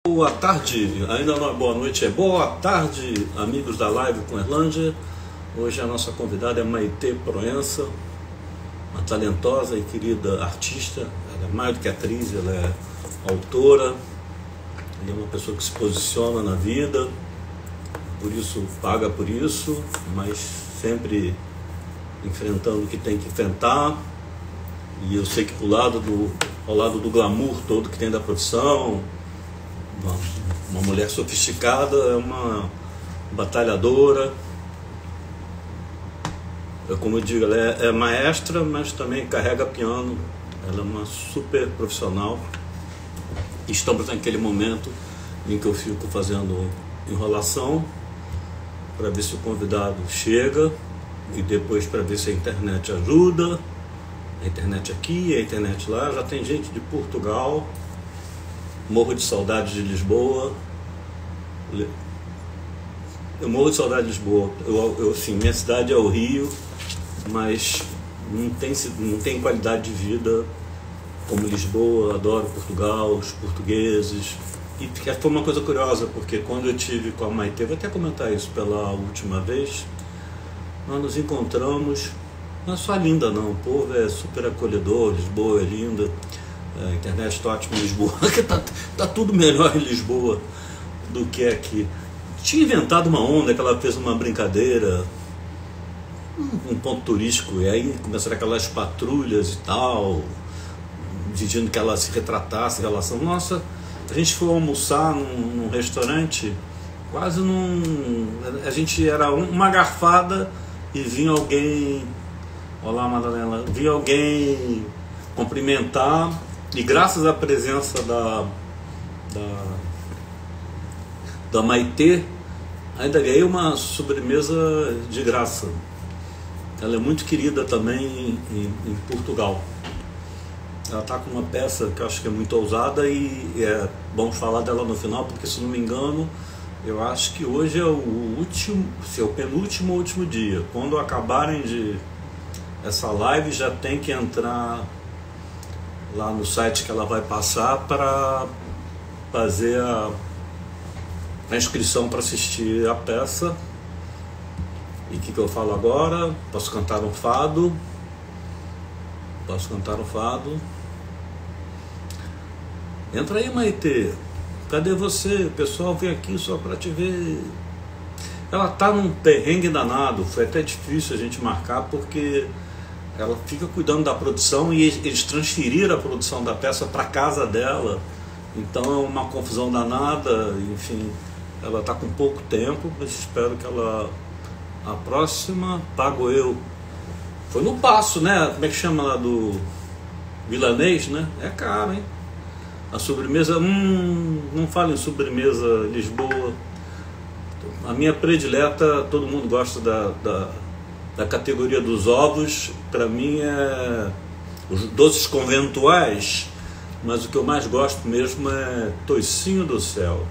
Boa tarde, ainda não é boa noite, é boa tarde, amigos da Live com Erlanger. Hoje a nossa convidada é Maitê Proença, uma talentosa e querida artista. Ela é mais do que atriz, ela é autora, ela é uma pessoa que se posiciona na vida, por isso paga por isso, mas sempre enfrentando o que tem que enfrentar. E eu sei que ao lado do glamour todo que tem da profissão, uma mulher sofisticada, é uma batalhadora. Como eu digo, ela é maestra, mas também carrega piano. Ela é uma super profissional. Estamos naquele momento em que eu fico fazendo enrolação para ver se o convidado chega e depois para ver se a internet ajuda. A internet aqui, a internet lá. Já tem gente de Portugal. Morro de saudade de Lisboa. Eu morro de saudade de Lisboa. Assim, minha cidade é o Rio, mas não tem qualidade de vida como Lisboa. Adoro Portugal, os portugueses. E foi uma coisa curiosa, porque quando eu tive com a Maitê, vou até comentar isso pela última vez, nós nos encontramos. Não é só linda não, o povo é super acolhedor, Lisboa é linda. A internet está ótima em Lisboa, que tá tudo melhor em Lisboa do que aqui. Tinha inventado uma onda que ela fez uma brincadeira, um ponto turístico, e aí começaram aquelas patrulhas e tal, pedindo que ela se retratasse em relação. Nossa, a gente foi almoçar num restaurante, quase a gente era uma garfada e vinha alguém, olá Madalena, vinha alguém cumprimentar. E graças à presença da Maitê, ainda ganhei uma sobremesa de graça. Ela é muito querida também em Portugal. Ela está com uma peça que eu acho que é muito ousada e é bom falar dela no final, porque se não me engano, eu acho que hoje é o penúltimo ou último dia. Quando acabarem essa live, já tem que entrar lá no site que ela vai passar para fazer a inscrição para assistir a peça. E o que eu falo agora? Posso cantar um fado? Posso cantar um fado? Entra aí, Maitê. Cadê você? O pessoal vem aqui só para te ver. Ela tá num perrengue danado. Foi até difícil a gente marcar, porque ela fica cuidando da produção e eles transferiram a produção da peça para casa dela. Então é uma confusão danada. Enfim, ela está com pouco tempo, mas espero que a próxima pago eu. Foi no Paço, né? Como é que chama lá do Vilanês, né? É caro, hein? A sobremesa, não fala em sobremesa Lisboa. A minha predileta, todo mundo gosta da categoria dos ovos. Para mim é os doces conventuais, mas o que eu mais gosto mesmo é toicinho do céu.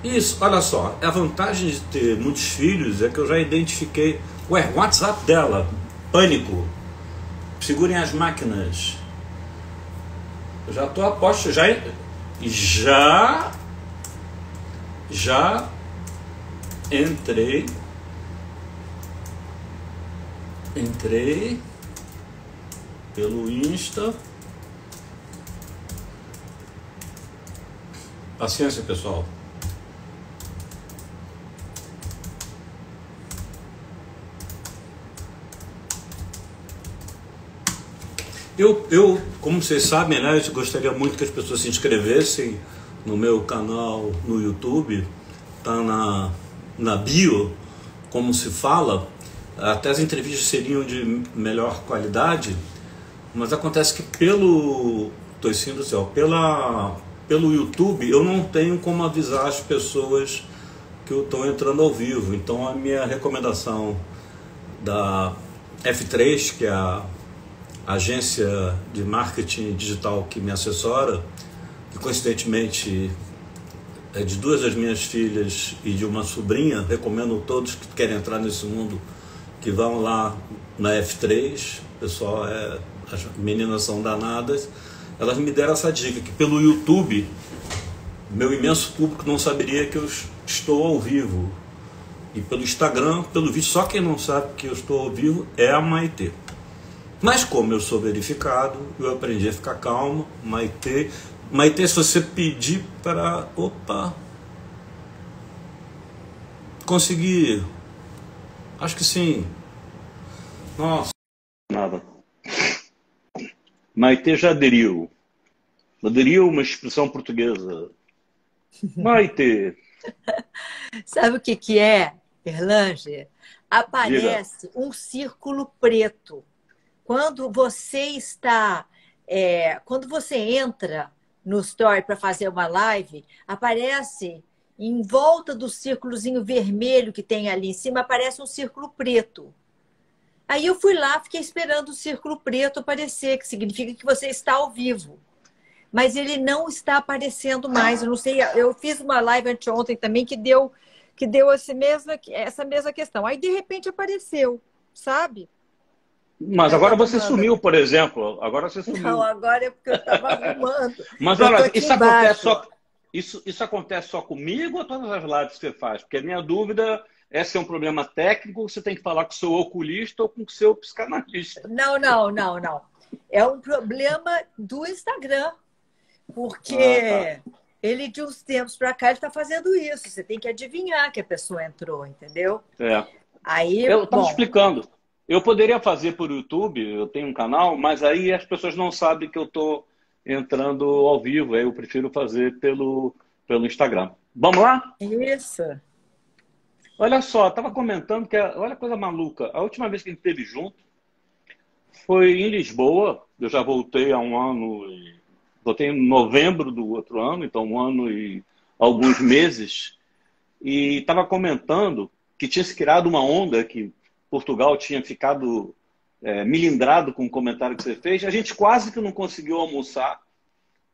Isso, olha só, a vantagem de ter muitos filhos é que eu já identifiquei. O WhatsApp dela, pânico, segurem as máquinas. Eu já estou a posto, já entrei pelo Insta. Paciência, pessoal. Eu, como vocês sabem, né, eu gostaria muito que as pessoas se inscrevessem no meu canal no YouTube. Tá na bio, como se fala. Até as entrevistas seriam de melhor qualidade, mas acontece que pelo toicinho do céu, pelo YouTube, eu não tenho como avisar as pessoas que eu estou entrando ao vivo. Então a minha recomendação da F3, que é a agência de marketing digital que me assessora, que coincidentemente é de duas das minhas filhas e de uma sobrinha, recomendo a todos que querem entrar nesse mundo que vão lá na F3. O pessoal, as meninas são danadas. Elas me deram essa dica, que pelo YouTube meu imenso público não saberia que eu estou ao vivo. E pelo Instagram, pelo vídeo, só quem não sabe que eu estou ao vivo é a Maitê. Mas como eu sou verificado, eu aprendi a ficar calmo. Maitê, Maitê, se você pedir para... Opa! Conseguir. Acho que sim. Nossa. Nada. Maitê já aderiu. Aderiu uma expressão portuguesa. Maitê. Sabe o que que é, Erlanger? Aparece Diga. um círculo preto. Quando você está, quando você entra no Story para fazer uma live, aparece em volta do círculozinho vermelho que tem ali em cima, aparece um círculo preto. Aí eu fui lá, fiquei esperando o círculo preto aparecer, que significa que você está ao vivo. Mas ele não está aparecendo mais. Eu não sei, eu fiz uma live anteontem também que deu essa mesma questão. Aí, de repente, apareceu, sabe? Mas Eu agora estava você arrumando. sumiu, por exemplo. Agora você Não, sumiu. agora é porque eu estava arrumando. Mas Eu estou olha, aqui embaixo, ó. isso acontece só comigo ou todas as lives que você faz? Porque a minha dúvida é se é um problema técnico, ou você tem que falar com o seu oculista ou com o seu psicanalista. Não, não, não, não. É um problema do Instagram, Ah, tá. porque ele, de uns tempos para cá, ele está fazendo isso. Você tem que adivinhar que a pessoa entrou, entendeu? É. Aí, Eu estava bom, explicando. Eu poderia fazer por YouTube, eu tenho um canal, mas aí as pessoas não sabem que eu estou entrando ao vivo. Aí eu prefiro fazer pelo Instagram. Vamos lá? isso. Olha só, estava comentando que, olha a coisa maluca. A última vez que a gente esteve junto foi em Lisboa. Eu já voltei há um ano, voltei em novembro do outro ano, então um ano e alguns meses. E estava comentando que tinha se criado uma onda, que Portugal tinha ficado milindrado com o comentário que você fez. A gente quase que não conseguiu almoçar,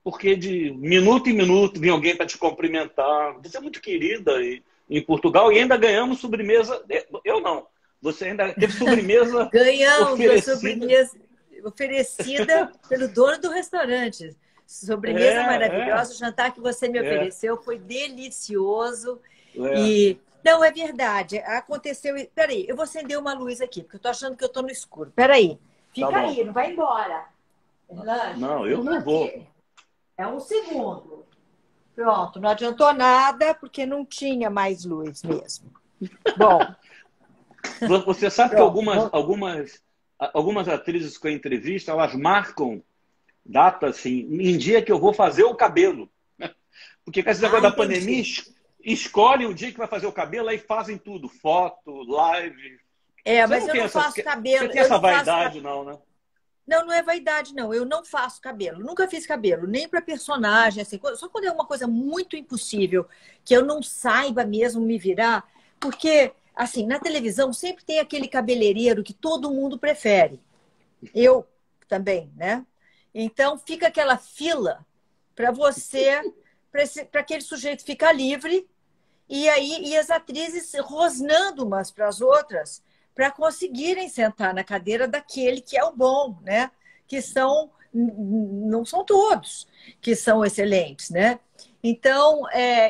porque de minuto em minuto vinha alguém para te cumprimentar. Você é muito querida em Portugal e ainda ganhamos sobremesa. Eu não. Você ainda teve sobremesa Ganhamos a oferecida. sobremesa oferecida pelo dono do restaurante. Sobremesa É, maravilhosa, o jantar que você me é, ofereceu foi delicioso. é. E não, é verdade, aconteceu. Peraí, eu vou acender uma luz aqui, porque eu tô achando que eu tô no escuro. Peraí, Tá fica bom. aí, não vai embora. Erlanger, Não, eu eu tô não vou. aqui. É um segundo. Pronto, não adiantou nada, porque não tinha mais luz mesmo. Bom, Você sabe que pronto. algumas atrizes com a entrevista, elas marcam data assim, em dia que eu vou fazer o cabelo. Porque com esse negócio Ah, da pandemia, entendi. escolhe o dia que vai fazer o cabelo, aí fazem tudo, foto, live. É, Você mas não eu tem não essa, faço você cabelo, tem eu essa não faço vaidade, cabelo. não, né? Não, não é vaidade, não. Eu não faço cabelo. Nunca fiz cabelo, nem para personagem, assim. Só quando é uma coisa muito impossível, que eu não saiba mesmo me virar, porque, assim, na televisão sempre tem aquele cabeleireiro que todo mundo prefere. Eu também, né? Então fica aquela fila para você, para aquele sujeito ficar livre e aí e as atrizes rosnando umas para as outras para conseguirem sentar na cadeira daquele que é o bom, né? Que são não são todos que são excelentes, né? Então,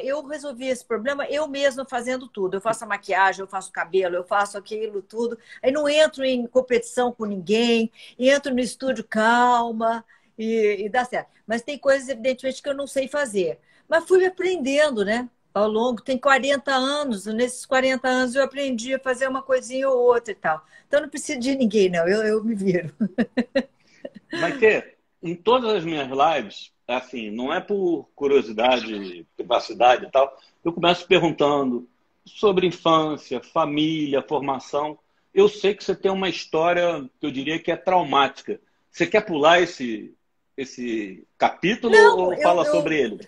eu resolvi esse problema eu mesma fazendo tudo. Eu faço a maquiagem, eu faço o cabelo, eu faço aquilo, tudo. Aí não entro em competição com ninguém, entro no estúdio calma e dá certo. Mas tem coisas, evidentemente, que eu não sei fazer. Mas fui aprendendo, né? Ao longo, tem 40 anos, nesses 40 anos eu aprendi a fazer uma coisinha ou outra e tal. Então não preciso de ninguém, não, eu me viro. Vai ter, em todas as minhas lives, assim, não é por curiosidade, privacidade e tal, eu começo perguntando sobre infância, família, formação. Eu sei que você tem uma história que eu diria que é traumática. Você quer pular esse capítulo Não, ou fala sobre ele?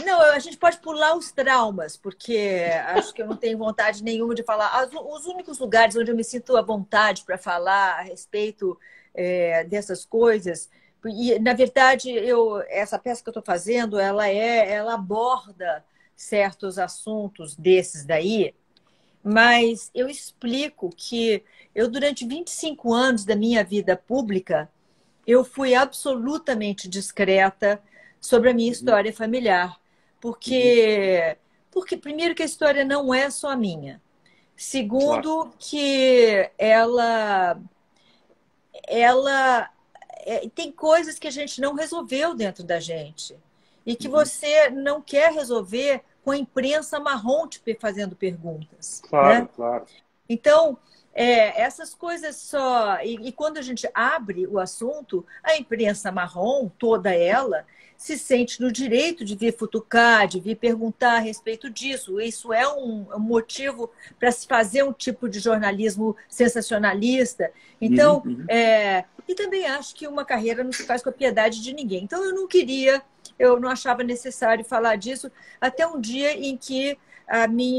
não, a gente pode pular os traumas, porque acho que eu não tenho vontade nenhuma de falar. Os únicos lugares onde eu me sinto à vontade para falar a respeito dessas coisas, e na verdade essa peça que eu estou fazendo, ela aborda certos assuntos desses daí, mas eu explico que eu durante 25 anos da minha vida pública eu fui absolutamente discreta sobre a minha Uhum. história familiar. Porque primeiro que a história não é só minha. Claro. Segundo que ela tem coisas que a gente não resolveu dentro da gente e que Uhum. você não quer resolver com a imprensa marrom te fazendo perguntas, Claro, né? claro. Então, essas coisas só. E quando a gente abre o assunto, a imprensa marrom, toda ela, se sente no direito de vir futucar, de vir perguntar a respeito disso. Isso é um motivo para se fazer um tipo de jornalismo sensacionalista. Uhum, Então, uhum. e também acho que uma carreira não se faz com a piedade de ninguém. Então, eu não queria, eu não achava necessário falar disso, até um dia em que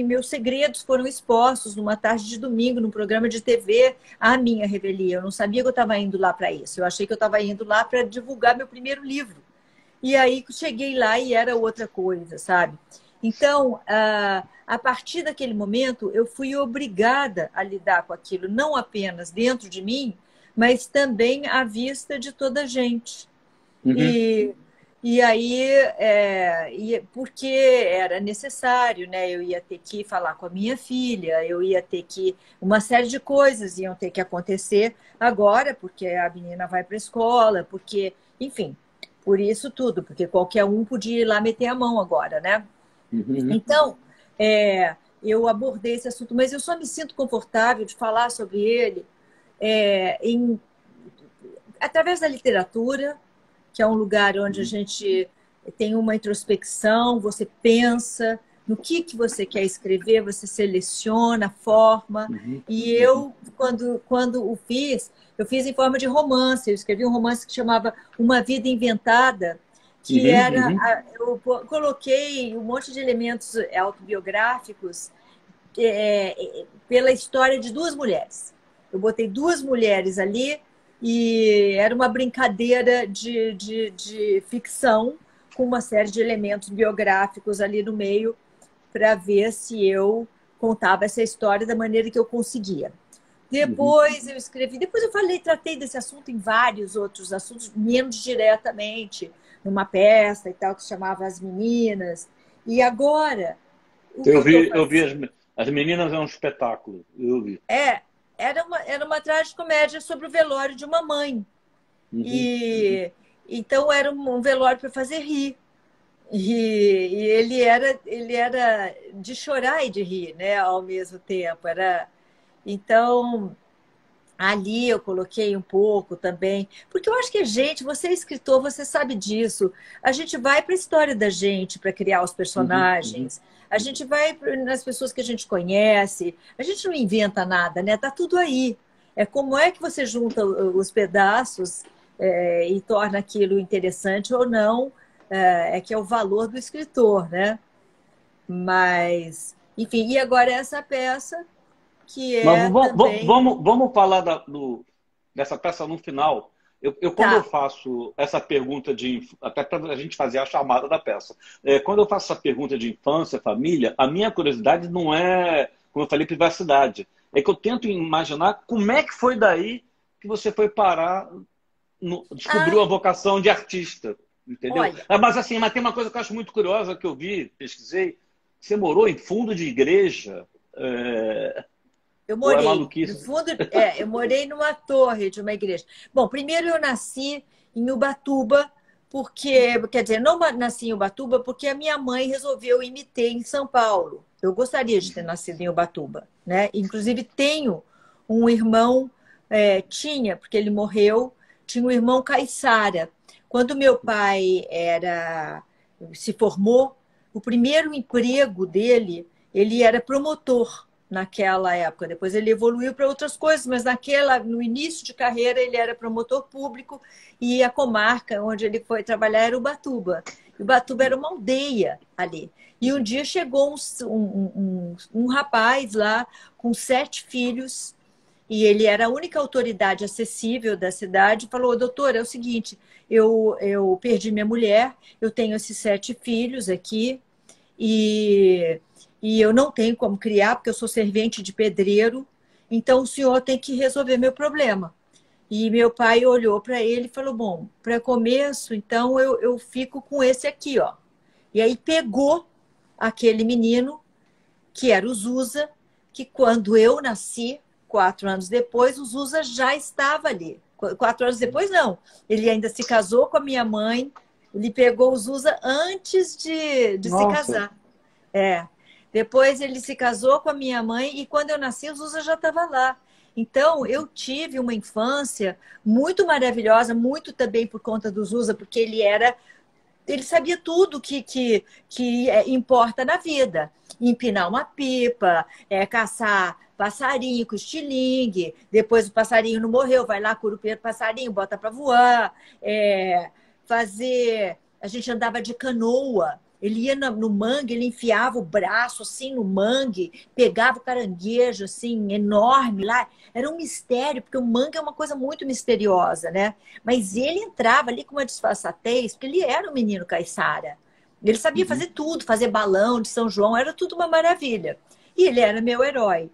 meus segredos foram expostos numa tarde de domingo, num programa de TV, a minha revelia. Eu não sabia que eu estava indo lá para isso. Eu achei que eu estava indo lá para divulgar meu primeiro livro. E aí cheguei lá e era outra coisa, sabe? Então, a partir daquele momento, eu fui obrigada a lidar com aquilo, não apenas dentro de mim, mas também à vista de toda a gente. Uhum. E, e aí, porque era necessário, né? Eu ia ter que falar com a minha filha, eu ia ter que. Uma série de coisas iam ter que acontecer agora, porque a menina vai para a escola, porque, enfim, por isso tudo, porque qualquer um podia ir lá meter a mão agora, né? Uhum. Então, eu abordei esse assunto, mas eu só me sinto confortável de falar sobre ele através da literatura, que é um lugar onde a Uhum. gente tem uma introspecção, você pensa no que você quer escrever, você seleciona a forma. Uhum. E Uhum. eu, quando o fiz, eu fiz em forma de romance. Eu escrevi um romance que chamava Uma Vida Inventada, que Uhum. era. Uhum. Eu coloquei um monte de elementos autobiográficos pela história de duas mulheres. Eu botei duas mulheres ali e era uma brincadeira de ficção com uma série de elementos biográficos ali no meio para ver se eu contava essa história da maneira que eu conseguia. Uhum. Depois eu escrevi, depois eu falei, tratei desse assunto em vários outros assuntos, menos diretamente, numa peça e tal, que se chamava As Meninas. E agora, o que eu estou Eu vi fazendo? as meninas é um espetáculo. Eu vi. É, era uma tragicomédia sobre o velório de uma mãe. Uhum. Uhum. E então era um velório para fazer rir. E ele era de chorar e de rir, né, ao mesmo tempo. Então, ali eu coloquei um pouco também, porque eu acho que a gente, você é escritor, você sabe disso. A gente vai para a história da gente para criar os Uhum. Uhum. personagens. A gente vai nas pessoas que a gente conhece. A gente não inventa nada, né? Tá tudo aí. É como é que você junta os pedaços e torna aquilo interessante ou não, que é o valor do escritor, né? Mas, enfim, e agora essa peça que Mas é também. vamos falar dessa peça no final. Quando eu Tá. faço essa pergunta até para a gente fazer a chamada da peça, quando eu faço essa pergunta de infância, família, a minha curiosidade não é, como eu falei, privacidade. É que eu tento imaginar como é que foi daí que você foi parar, descobriu a Ah, vocação de artista, entendeu? olha, Mas assim, mas tem uma coisa que eu acho muito curiosa que eu vi, pesquisei. Você morou em fundo de igreja? eu Ou é morei no maluquice? fundo, eu morei numa torre de uma igreja. Bom, primeiro eu nasci em Ubatuba, porque, quer dizer, não nasci em Ubatuba porque a minha mãe resolveu ir me ter em São Paulo. Eu gostaria de ter nascido em Ubatuba, né? Inclusive tenho um irmão, tinha, porque ele morreu, tinha um irmão caiçara. Quando meu pai se formou, o primeiro emprego dele, ele era promotor naquela época. Depois ele evoluiu para outras coisas, mas no início de carreira ele era promotor público e a comarca onde ele foi trabalhar era Ubatuba. Ubatuba era uma aldeia ali. E um dia chegou um rapaz lá com 7 filhos e ele era a única autoridade acessível da cidade. Falou: doutor, é o seguinte, eu perdi minha mulher, eu tenho esses 7 filhos aqui, e, e eu não tenho como criar, porque eu sou servente de pedreiro, então o senhor tem que resolver meu problema. E meu pai olhou para ele e falou: bom, para começo, então eu fico com esse aqui, ó. E aí pegou aquele menino, que era o Zusa, que quando eu nasci, 4 anos depois, o Zusa já estava ali. 4 anos depois, não. Ele ainda se casou com a minha mãe, ele pegou o Zusa antes de se Nossa. casar. É. Depois ele se casou com a minha mãe e quando eu nasci, o Zusa já estava lá. Então, eu tive uma infância muito maravilhosa, muito também por conta do Zusa, porque ele sabia tudo que importa na vida. Empinar uma pipa, caçar passarinho com estilingue, depois o passarinho não morreu, vai lá, curupira o passarinho, bota para voar, fazer... A gente andava de canoa, ele ia no mangue, ele enfiava o braço assim no mangue, pegava o caranguejo assim, enorme lá. Era um mistério, porque o mangue é uma coisa muito misteriosa, né? Mas ele entrava ali com uma disfarçatez, porque ele era um menino caiçara. Ele sabia fazer tudo, fazer balão de São João, era tudo uma maravilha. E ele era meu herói.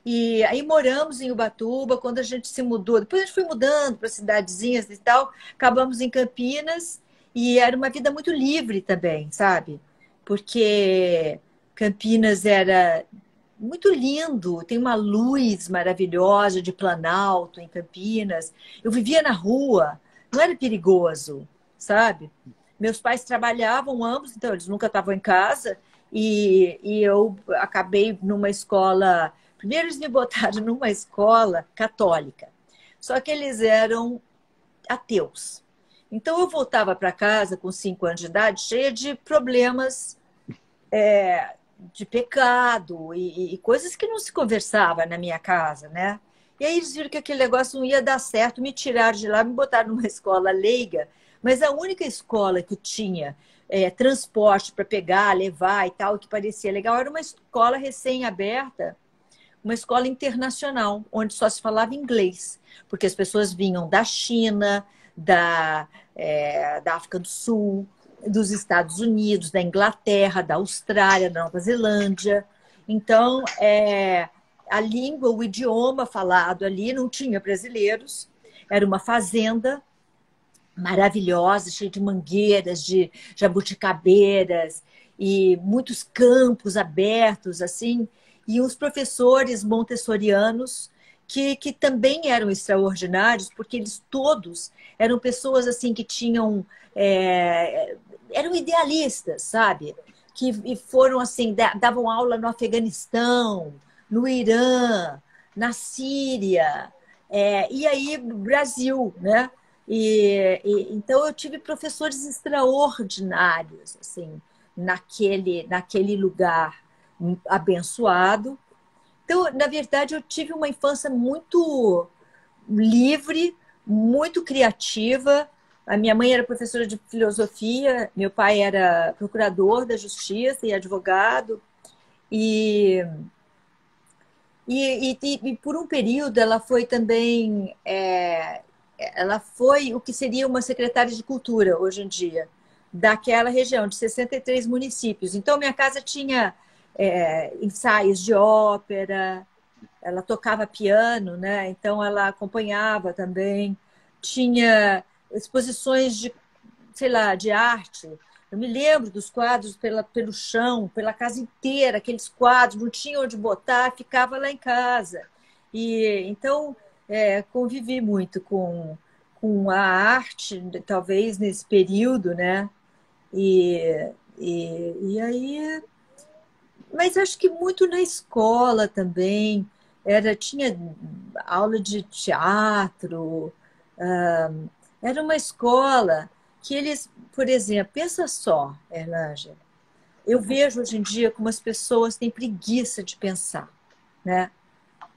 E aí moramos em Ubatuba, quando a gente se mudou. Depois a gente foi mudando para cidadezinhas e tal. Acabamos em Campinas e era uma vida muito livre também, sabe? Porque Campinas era muito lindo, tem uma luz maravilhosa de Planalto em Campinas. Eu vivia na rua, não era perigoso, sabe? Meus pais trabalhavam ambos, então eles nunca estavam em casa. E eu acabei numa escola. Primeiro, eles me botaram numa escola católica, só que eles eram ateus. Então, eu voltava para casa com 5 anos de idade, cheia de problemas de pecado e coisas que não se conversava na minha casa, né? E aí eles viram que aquele negócio não ia dar certo, me tiraram de lá, me botaram numa escola leiga, mas a única escola que tinha transporte para pegar, levar e tal, que parecia legal, era uma escola recém-aberta, uma escola internacional, onde só se falava inglês, porque as pessoas vinham da China, da África do Sul, dos Estados Unidos, da Inglaterra, da Austrália, da Nova Zelândia. Então, a língua, o idioma falado ali não tinha brasileiros, era uma fazenda maravilhosa, cheia de mangueiras, de jabuticabeiras e muitos campos abertos, assim, e os professores montessorianos que também eram extraordinários, porque eles todos eram pessoas assim que tinham eram idealistas, sabe? Que foram assim, davam aula no Afeganistão, no Irã, na Síria, e aí Brasil, né? Então eu tive professores extraordinários assim naquele lugar abençoado. Então, na verdade, eu tive uma infância muito livre, muito criativa. A minha mãe era professora de filosofia, meu pai era procurador da justiça e advogado. E por um período ela foi também, ela foi o que seria uma secretária de cultura hoje em dia, daquela região, de 63 municípios. Então, minha casa tinha ensaios de ópera, ela tocava piano, né? Então ela acompanhava também, tinha exposições de, sei lá, de arte. Eu me lembro dos quadros pelo chão, pela casa inteira, aqueles quadros, não tinha onde botar, ficava lá em casa. E então convivi muito com a arte, talvez nesse período, né? E aí, mas acho que muito na escola também. Tinha aula de teatro, era uma escola que eles, por exemplo, pensa só, Erlângela, eu vejo hoje em dia como as pessoas têm preguiça de pensar, né?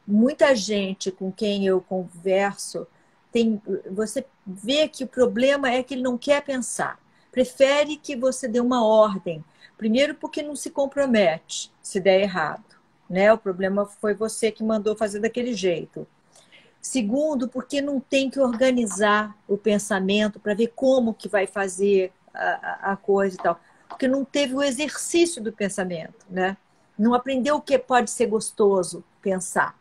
Muita gente com quem eu converso, você vê que o problema é que ele não quer pensar, prefere que você dê uma ordem. Primeiro, porque não se compromete se der errado, né? O problema foi você que mandou fazer daquele jeito. Segundo, porque não tem que organizar o pensamento para ver como que vai fazer a coisa e tal. Porque não teve o exercício do pensamento, né? Não aprendeu o que pode ser gostoso pensar.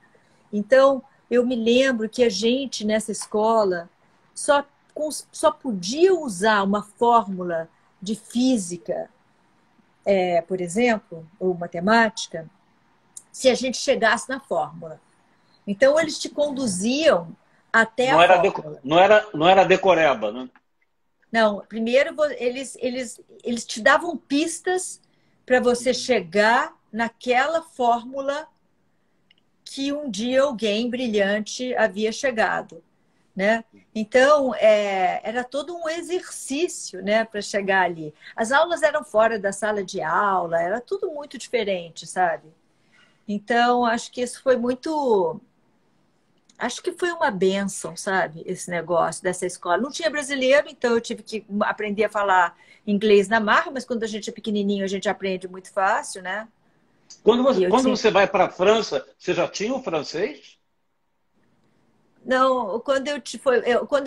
Então, eu me lembro que a gente, nessa escola, só podia usar uma fórmula de física, por exemplo, ou matemática, se a gente chegasse na fórmula. Então, eles te conduziam até a fórmula. Não era decoreba, né? Não, primeiro eles te davam pistas para você chegar naquela fórmula que um dia alguém brilhante havia chegado, né? Então, era todo um exercício, né, para chegar ali. As aulas eram fora da sala de aula, era tudo muito diferente, sabe? Então, acho que isso foi muito... Acho que foi uma bênção, sabe? Esse negócio dessa escola. Não tinha brasileiro, então eu tive que aprender a falar inglês na marra, mas quando a gente é pequenininho, a gente aprende muito fácil, né? Quando você vai para a França, você já tinha o francês? Não, quando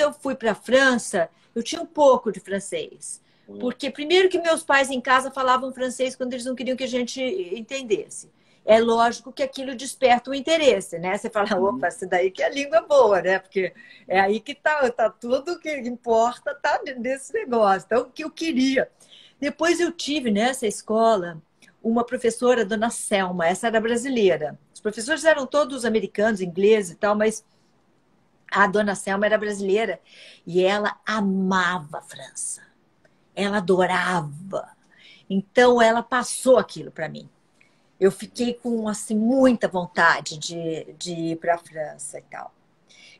eu fui para a França, eu tinha um pouco de francês. Porque, primeiro, que meus pais em casa falavam francês quando eles não queriam que a gente entendesse. É lógico que aquilo desperta o interesse, né? Você fala, opa, isso daí que é língua boa, né? Porque é aí que tá tudo que importa, tá nesse negócio. Então, o que eu queria. Depois eu tive nessa escola uma professora, dona Selma, essa era brasileira. Os professores eram todos americanos, ingleses e tal, mas a dona Selma era brasileira e ela amava a França. Ela adorava. Então, ela passou aquilo para mim. Eu fiquei com assim, muita vontade de ir para a França e tal.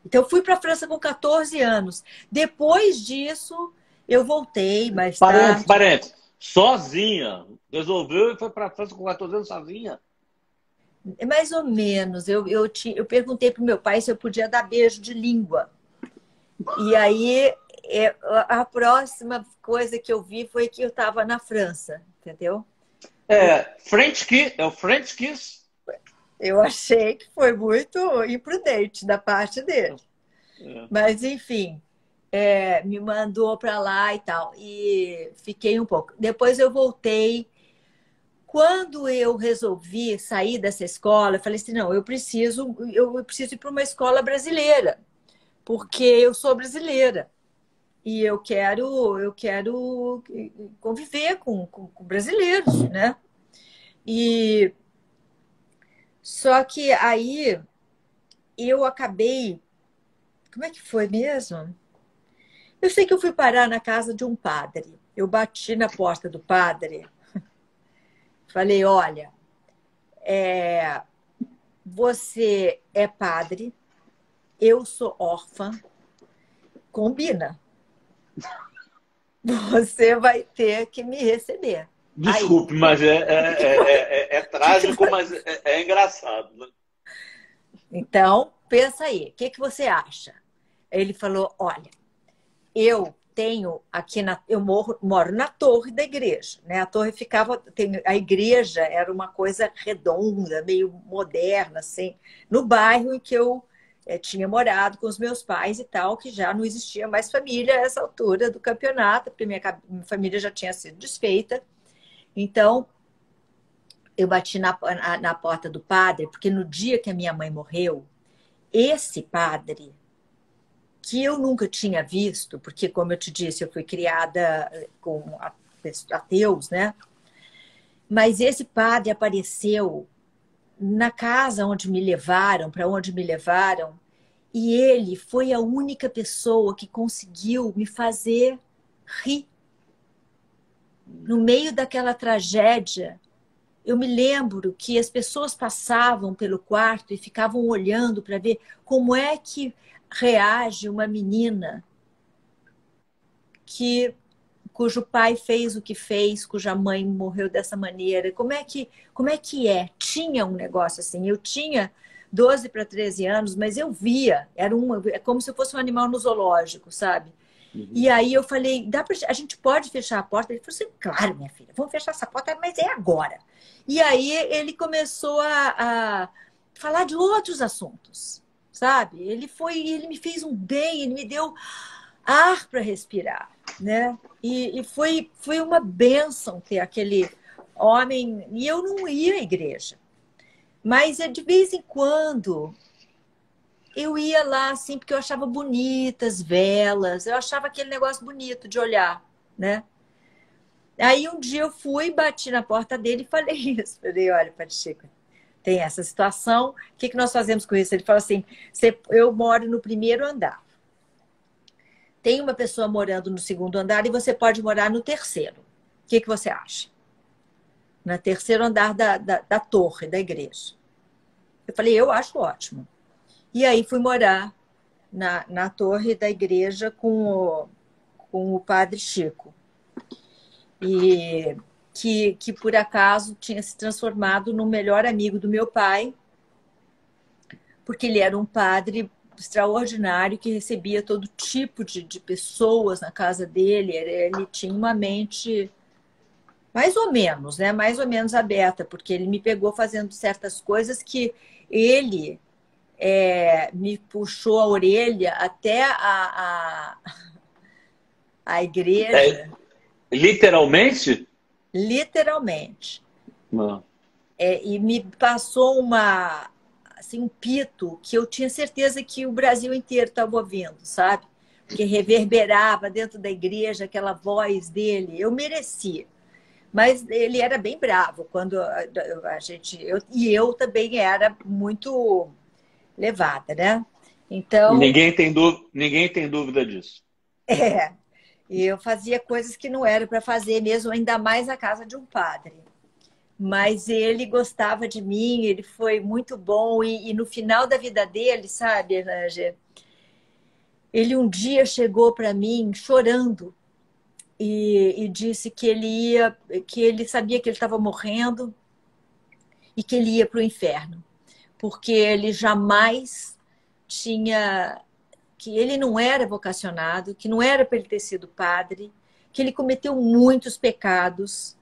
Então, eu fui para a França com 14 anos. Depois disso, eu voltei mais tarde. Parente, sozinha. Resolveu e foi para a França com 14 anos sozinha? Mais ou menos. Eu perguntei para o meu pai se eu podia dar beijo de língua. E aí, a próxima coisa que eu vi foi que eu estava na França, entendeu? É o French Kiss? Eu achei que foi muito imprudente da parte dele. Mas, enfim, me mandou para lá e tal. E fiquei um pouco. Depois eu voltei. Quando eu resolvi sair dessa escola, eu falei assim, não, eu preciso ir para uma escola brasileira, porque eu sou brasileira. E eu quero conviver com brasileiros, né? Só que aí eu acabei... Como é que foi mesmo? Eu sei que eu fui parar na casa de um padre. Eu bati na porta do padre. Falei, olha, você é padre, eu sou órfã, combina. Você vai ter que me receber. Desculpe, mas é trágico, mas é engraçado. Né? Então, pensa aí, o que você acha? Ele falou, olha, eu tenho aqui, eu moro na torre da igreja, né? A torre a igreja era uma coisa redonda, meio moderna, assim, no bairro em que eu tinha morado com os meus pais e tal, que já não existia mais família a essa altura do campeonato, porque minha família já tinha sido desfeita. Então, eu bati na porta do padre, porque no dia que a minha mãe morreu, esse padre, que eu nunca tinha visto, porque, como eu te disse, eu fui criada com ateus, né? Mas esse padre apareceu na casa onde me levaram, para onde me levaram, e ele foi a única pessoa que conseguiu me fazer rir. No meio daquela tragédia, eu me lembro que as pessoas passavam pelo quarto e ficavam olhando para ver como é que reage uma menina cujo pai fez o que fez, cuja mãe morreu dessa maneira. Como é que é? Tinha um negócio assim. Eu tinha 12 para 13 anos, mas eu via. É como se eu fosse um animal no zoológico, sabe? Uhum. E aí eu falei, a gente pode fechar a porta? Ele falou assim, claro, minha filha, vamos fechar essa porta, mas é agora. E aí ele começou a falar de outros assuntos, sabe? Ele me fez um bem, ele me deu ar para respirar, né? E foi uma bênção ter aquele homem. E eu não ia à igreja, mas de vez em quando eu ia lá, assim, porque eu achava bonitas velas, eu achava aquele negócio bonito de olhar, né? Aí um dia eu fui, bati na porta dele e falei isso. Falei, olha, Padre Chico, tem essa situação, o que que nós fazemos com isso? Ele falou assim, eu moro no primeiro andar. Tem uma pessoa morando no segundo andar e você pode morar no terceiro. O que que você acha? No terceiro andar da torre, da igreja. Eu falei, eu acho ótimo. E aí fui morar na torre da igreja com o Padre Chico. E que por acaso tinha se transformado no melhor amigo do meu pai, porque ele era um padre extraordinário que recebia todo tipo de pessoas na casa dele. Ele tinha uma mente mais ou menos, né? Mais ou menos aberta, porque ele me pegou fazendo certas coisas que ele me puxou a orelha até a igreja. Literalmente? Literalmente. Não. E me passou assim, um pito que eu tinha certeza que o Brasil inteiro estava ouvindo, sabe? Porque reverberava dentro da igreja aquela voz dele. Eu merecia. Mas ele era bem bravo quando a gente... Eu também era muito levada, né? Então... Ninguém tem dúvida disso. E eu fazia coisas que não era para fazer mesmo, ainda mais na casa de um padre. Mas ele gostava de mim, ele foi muito bom. E no final da vida dele, sabe, Erlanger, ele um dia chegou para mim chorando e disse que ele sabia que ele estava morrendo e que ele ia para o inferno, porque ele jamais tinha... que ele não era vocacionado, que não era para ele ter sido padre, que ele cometeu muitos pecados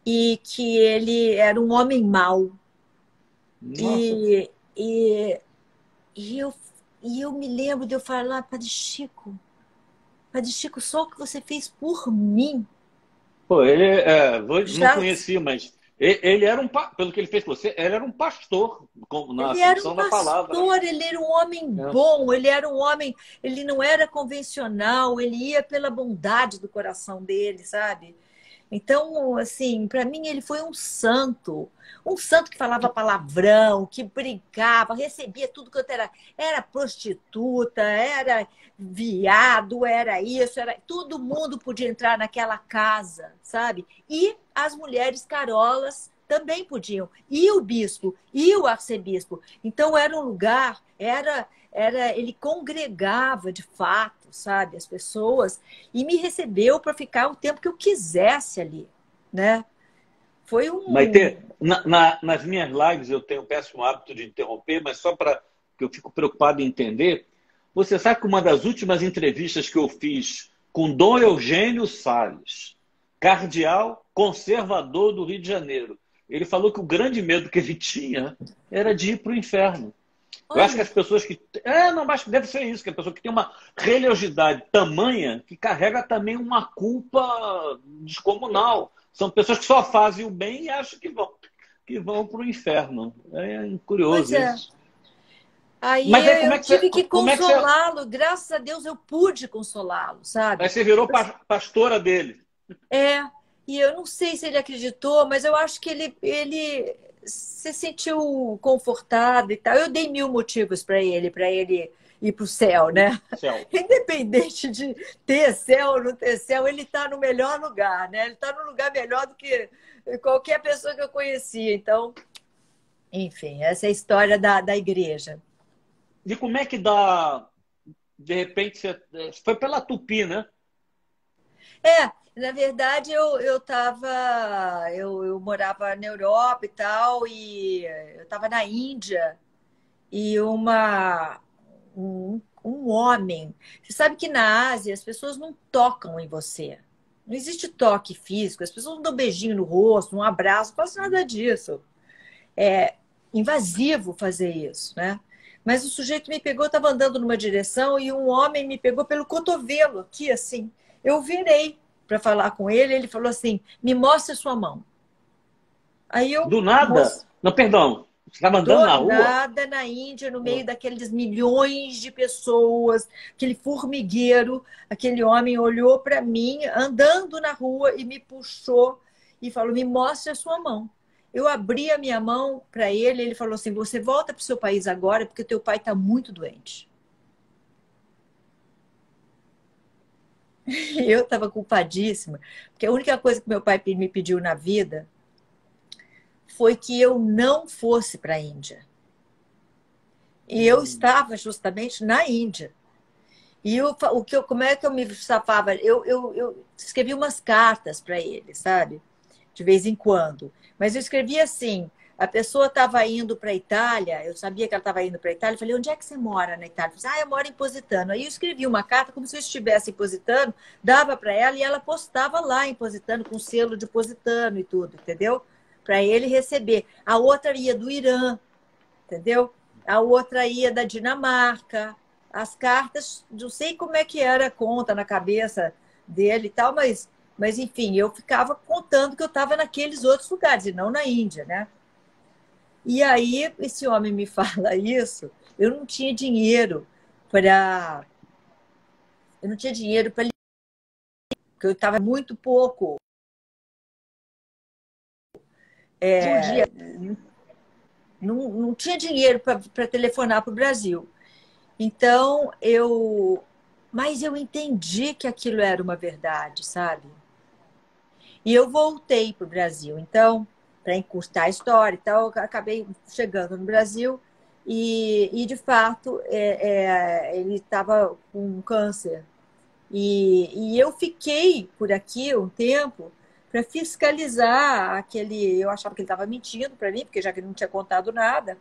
e que ele era um homem mau. E eu me lembro de eu falar, Padre Chico, só o que você fez por mim. Pô, ele não conhecia, mas ele era pelo que ele fez com você, ele era um pastor, na ele era acepção um da palavra. pastor, ele era um homem bom, ele era um homem, ele não era convencional, ele ia pela bondade do coração dele, sabe? Então, assim, para mim ele foi um santo que falava palavrão, que brincava, recebia tudo que eu era prostituta, era viado, era isso, todo mundo podia entrar naquela casa, sabe? E as mulheres carolas também podiam, e o bispo, e o arcebispo. Então era um lugar, ele congregava de fato, sabe, as pessoas, e me recebeu para ficar o tempo que eu quisesse ali, né? Foi um... Maitê, nas minhas lives eu tenho o péssimo hábito de interromper, mas só para que eu fico preocupado em entender. Você sabe que uma das últimas entrevistas que eu fiz com Dom Eugênio Salles, cardeal conservador do Rio de Janeiro, ele falou que o grande medo que ele tinha era de ir para o inferno. Eu acho que as pessoas que... não, acho que deve ser isso, que a pessoa que tem uma religiosidade tamanha que carrega também uma culpa descomunal. São pessoas que só fazem o bem e acham que vão para o inferno. É curioso isso. Aí eu tive que consolá-lo. Graças a Deus eu pude consolá-lo, sabe? Aí você virou pastora dele. E eu não sei se ele acreditou, mas eu acho que ele se sentiu confortado e tal. Eu dei 1000 motivos para ele ir para o céu, né? Independente de ter céu ou não ter céu, ele está no melhor lugar, né? Ele está no lugar melhor do que qualquer pessoa que eu conhecia. Então, enfim, essa é a história da igreja. E como é que dá... De repente, você foi pela Tupi, né? Na verdade, eu morava na Europa e tal, e eu estava na Índia, e um homem... Você sabe que na Ásia as pessoas não tocam em você. Não existe toque físico, as pessoas não dão um beijinho no rosto, um abraço, não faz nada disso. É invasivo fazer isso, né? Mas o sujeito me pegou, estava andando numa direção e um homem me pegou pelo cotovelo, aqui assim. Eu virei para falar com ele, ele falou assim, me mostra a sua mão. Aí eu... Do nada? Não, perdão. Você estava andando na Do rua? nada, na Índia, no meio daqueles milhões de pessoas, aquele formigueiro, aquele homem olhou para mim, andando na rua, e me puxou e falou: me mostre a sua mão. Eu abri a minha mão para ele, ele falou assim: você volta para o seu país agora, porque teu pai está muito doente. E eu estava culpadíssima, porque a única coisa que meu pai me pediu na vida foi que eu não fosse para a Índia. E eu estava justamente na Índia. E como é que eu me safava? Eu escrevi umas cartas para ele, sabe? De vez em quando. Mas eu escrevia assim: a pessoa estava indo para a Itália, eu sabia que ela estava indo para a Itália, eu falei: onde é que você mora na Itália? Eu falei: eu moro em Positano. Aí eu escrevi uma carta como se eu estivesse em Positano, dava para ela e ela postava lá em Positano, com selo de Positano e tudo, entendeu? Para ele receber. A outra ia do Irã, entendeu? A outra ia da Dinamarca. As cartas, não sei como é que era a conta na cabeça dele e tal, mas enfim, eu ficava contando que eu estava naqueles outros lugares, e não na Índia, né? E aí, esse homem me fala isso, eu não tinha dinheiro para... Eu não tinha dinheiro para... Porque eu estava muito pouco. Podia. Não tinha dinheiro para telefonar para o Brasil. Então, Mas eu entendi que aquilo era uma verdade, sabe? E eu voltei para o Brasil. Então, para encurtar a história e tal, eu acabei chegando no Brasil de fato, ele estava com câncer. E eu fiquei por aqui um tempo para fiscalizar aquele... Eu achava que ele estava mentindo para mim, porque já que ele não tinha contado nada,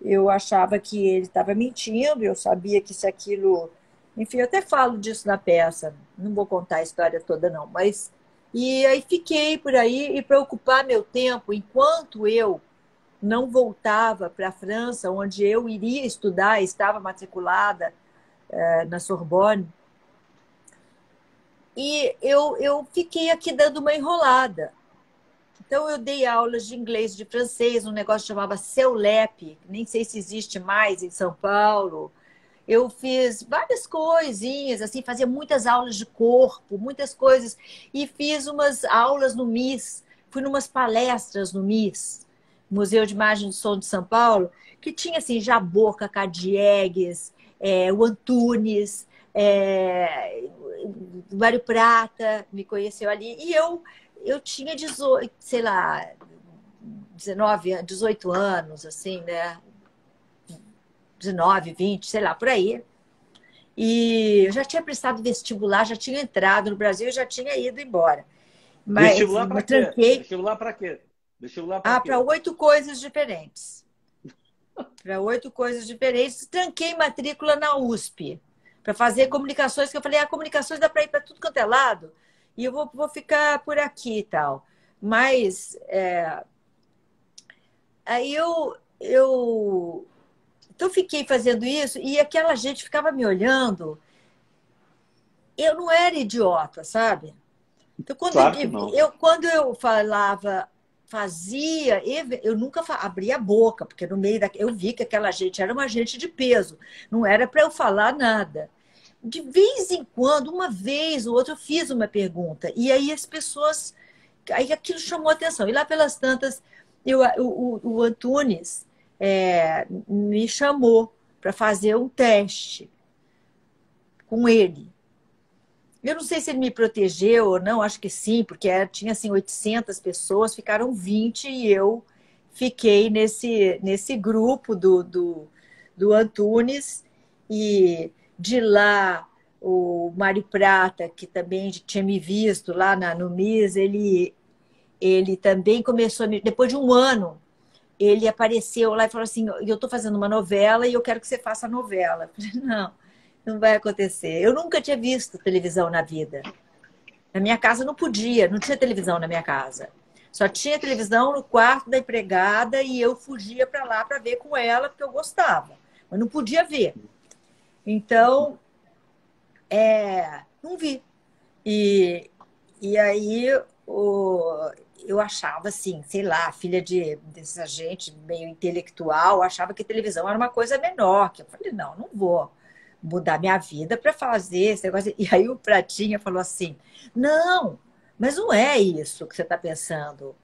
eu achava que ele estava mentindo, eu sabia que se aquilo... Enfim, eu até falo disso na peça, não vou contar a história toda, não, mas... E aí fiquei por aí, e para ocupar meu tempo, enquanto eu não voltava para a França, onde eu iria estudar, estava matriculada na Sorbonne, e eu fiquei aqui dando uma enrolada. Então, eu dei aulas de inglês, de francês, um negócio que chamava CEULEP, nem sei se existe mais em São Paulo. Eu fiz várias coisinhas, assim, fazia muitas aulas de corpo, muitas coisas. E fiz umas aulas no MIS, fui numas palestras no MIS, Museu de Imagem do Som de São Paulo, que tinha, assim, Jabor, Cacá Diegues, o Antunes, o Mário Prata me conheceu ali. E eu tinha 18, sei lá, 19, 18 anos, assim, né? 19, 20, sei lá, por aí. E eu já tinha prestado vestibular, já tinha entrado no Brasil, já tinha ido embora. Mas Vestibular para me quê? tranquei Vestibular para quê? Vestibular para para quê? 8 coisas diferentes. Para 8 coisas diferentes. Tranquei matrícula na USP para fazer comunicações, que eu falei: comunicações dá para ir para tudo quanto é lado, e eu vou ficar por aqui e tal. Mas aí então fiquei fazendo isso, e aquela gente ficava me olhando. Eu não era idiota, sabe? Então, Claro que não. quando eu falava, fazia, eu nunca abria a boca, porque no meio eu vi que aquela gente era uma gente de peso, não era para eu falar nada. De vez em quando, uma vez ou outra, eu fiz uma pergunta, e aí as pessoas. Aí aquilo chamou a atenção. E lá pelas tantas, o Antunes me chamou para fazer um teste com ele. Eu não sei se ele me protegeu ou não, acho que sim, porque tinha assim 800 pessoas, ficaram 20 e eu fiquei nesse grupo do Antunes. E de lá o Mário Prata, que também tinha me visto lá no MIS, ele também começou depois de um ano, ele apareceu lá e falou assim: eu estou fazendo uma novela e eu quero que você faça a novela. Eu falei: não vai acontecer. Eu nunca tinha visto televisão na vida. Na minha casa não podia, não tinha televisão na minha casa. Só tinha televisão no quarto da empregada e eu fugia para lá para ver com ela, porque eu gostava. Mas não podia ver. Então, não vi. E aí eu achava assim, sei lá, filha dessa gente meio intelectual, achava que televisão era uma coisa menor. Que eu falei, não vou mudar minha vida para fazer esse negócio. E aí o Pratinha falou assim, não, mas não é isso que você está pensando.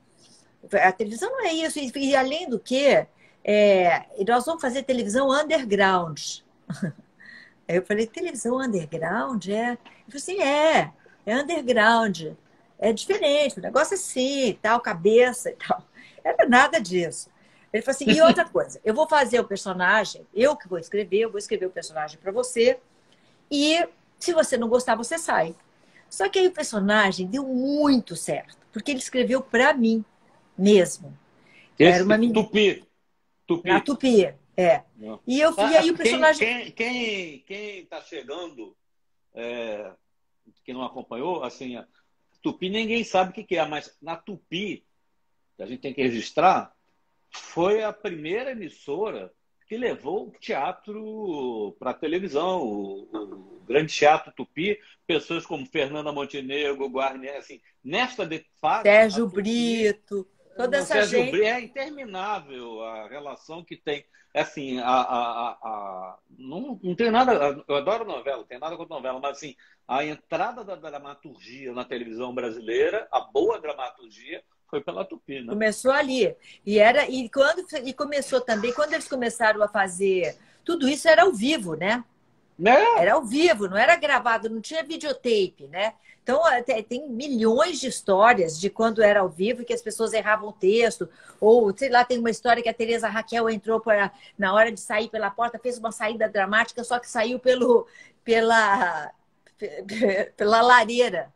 A televisão não é isso. E além do que, nós vamos fazer televisão underground. Aí eu falei, televisão underground? É? Ele falou assim, é underground. É diferente, o negócio é assim, tal, cabeça e tal. Era nada disso. Ele falou assim, e outra coisa, eu vou fazer o personagem, eu que vou escrever, eu vou escrever o personagem para você, e se você não gostar, você sai. Só que aí o personagem deu muito certo, porque ele escreveu para mim mesmo. Era uma menina. Tupi. Na Tupi, é. Não. E aí o personagem... Quem está chegando, que não acompanhou, assim, a Tupi ninguém sabe o que é, mas na Tupi, que a gente tem que registrar, foi a primeira emissora que levou o teatro para a televisão, o Grande Teatro Tupi, pessoas como Fernanda Montenegro, Guarnieri, assim, nesta fase... Sérgio Brito, toda essa Sérgio gente... Brito, é interminável a relação que tem. Assim, não tem nada... Eu adoro novela, não tem nada contra novela, mas assim, a entrada da dramaturgia na televisão brasileira, a boa dramaturgia, foi pela Tupi, né? Começou ali. E começou também, quando eles começaram a fazer... Tudo isso era ao vivo, né? Era ao vivo, não era gravado, não tinha videotape, né? Então, tem milhões de histórias de quando era ao vivo e que as pessoas erravam o texto. Ou, sei lá, tem uma história que a Teresa Raquel entrou na hora de sair pela porta, fez uma saída dramática, só que saiu pela lareira.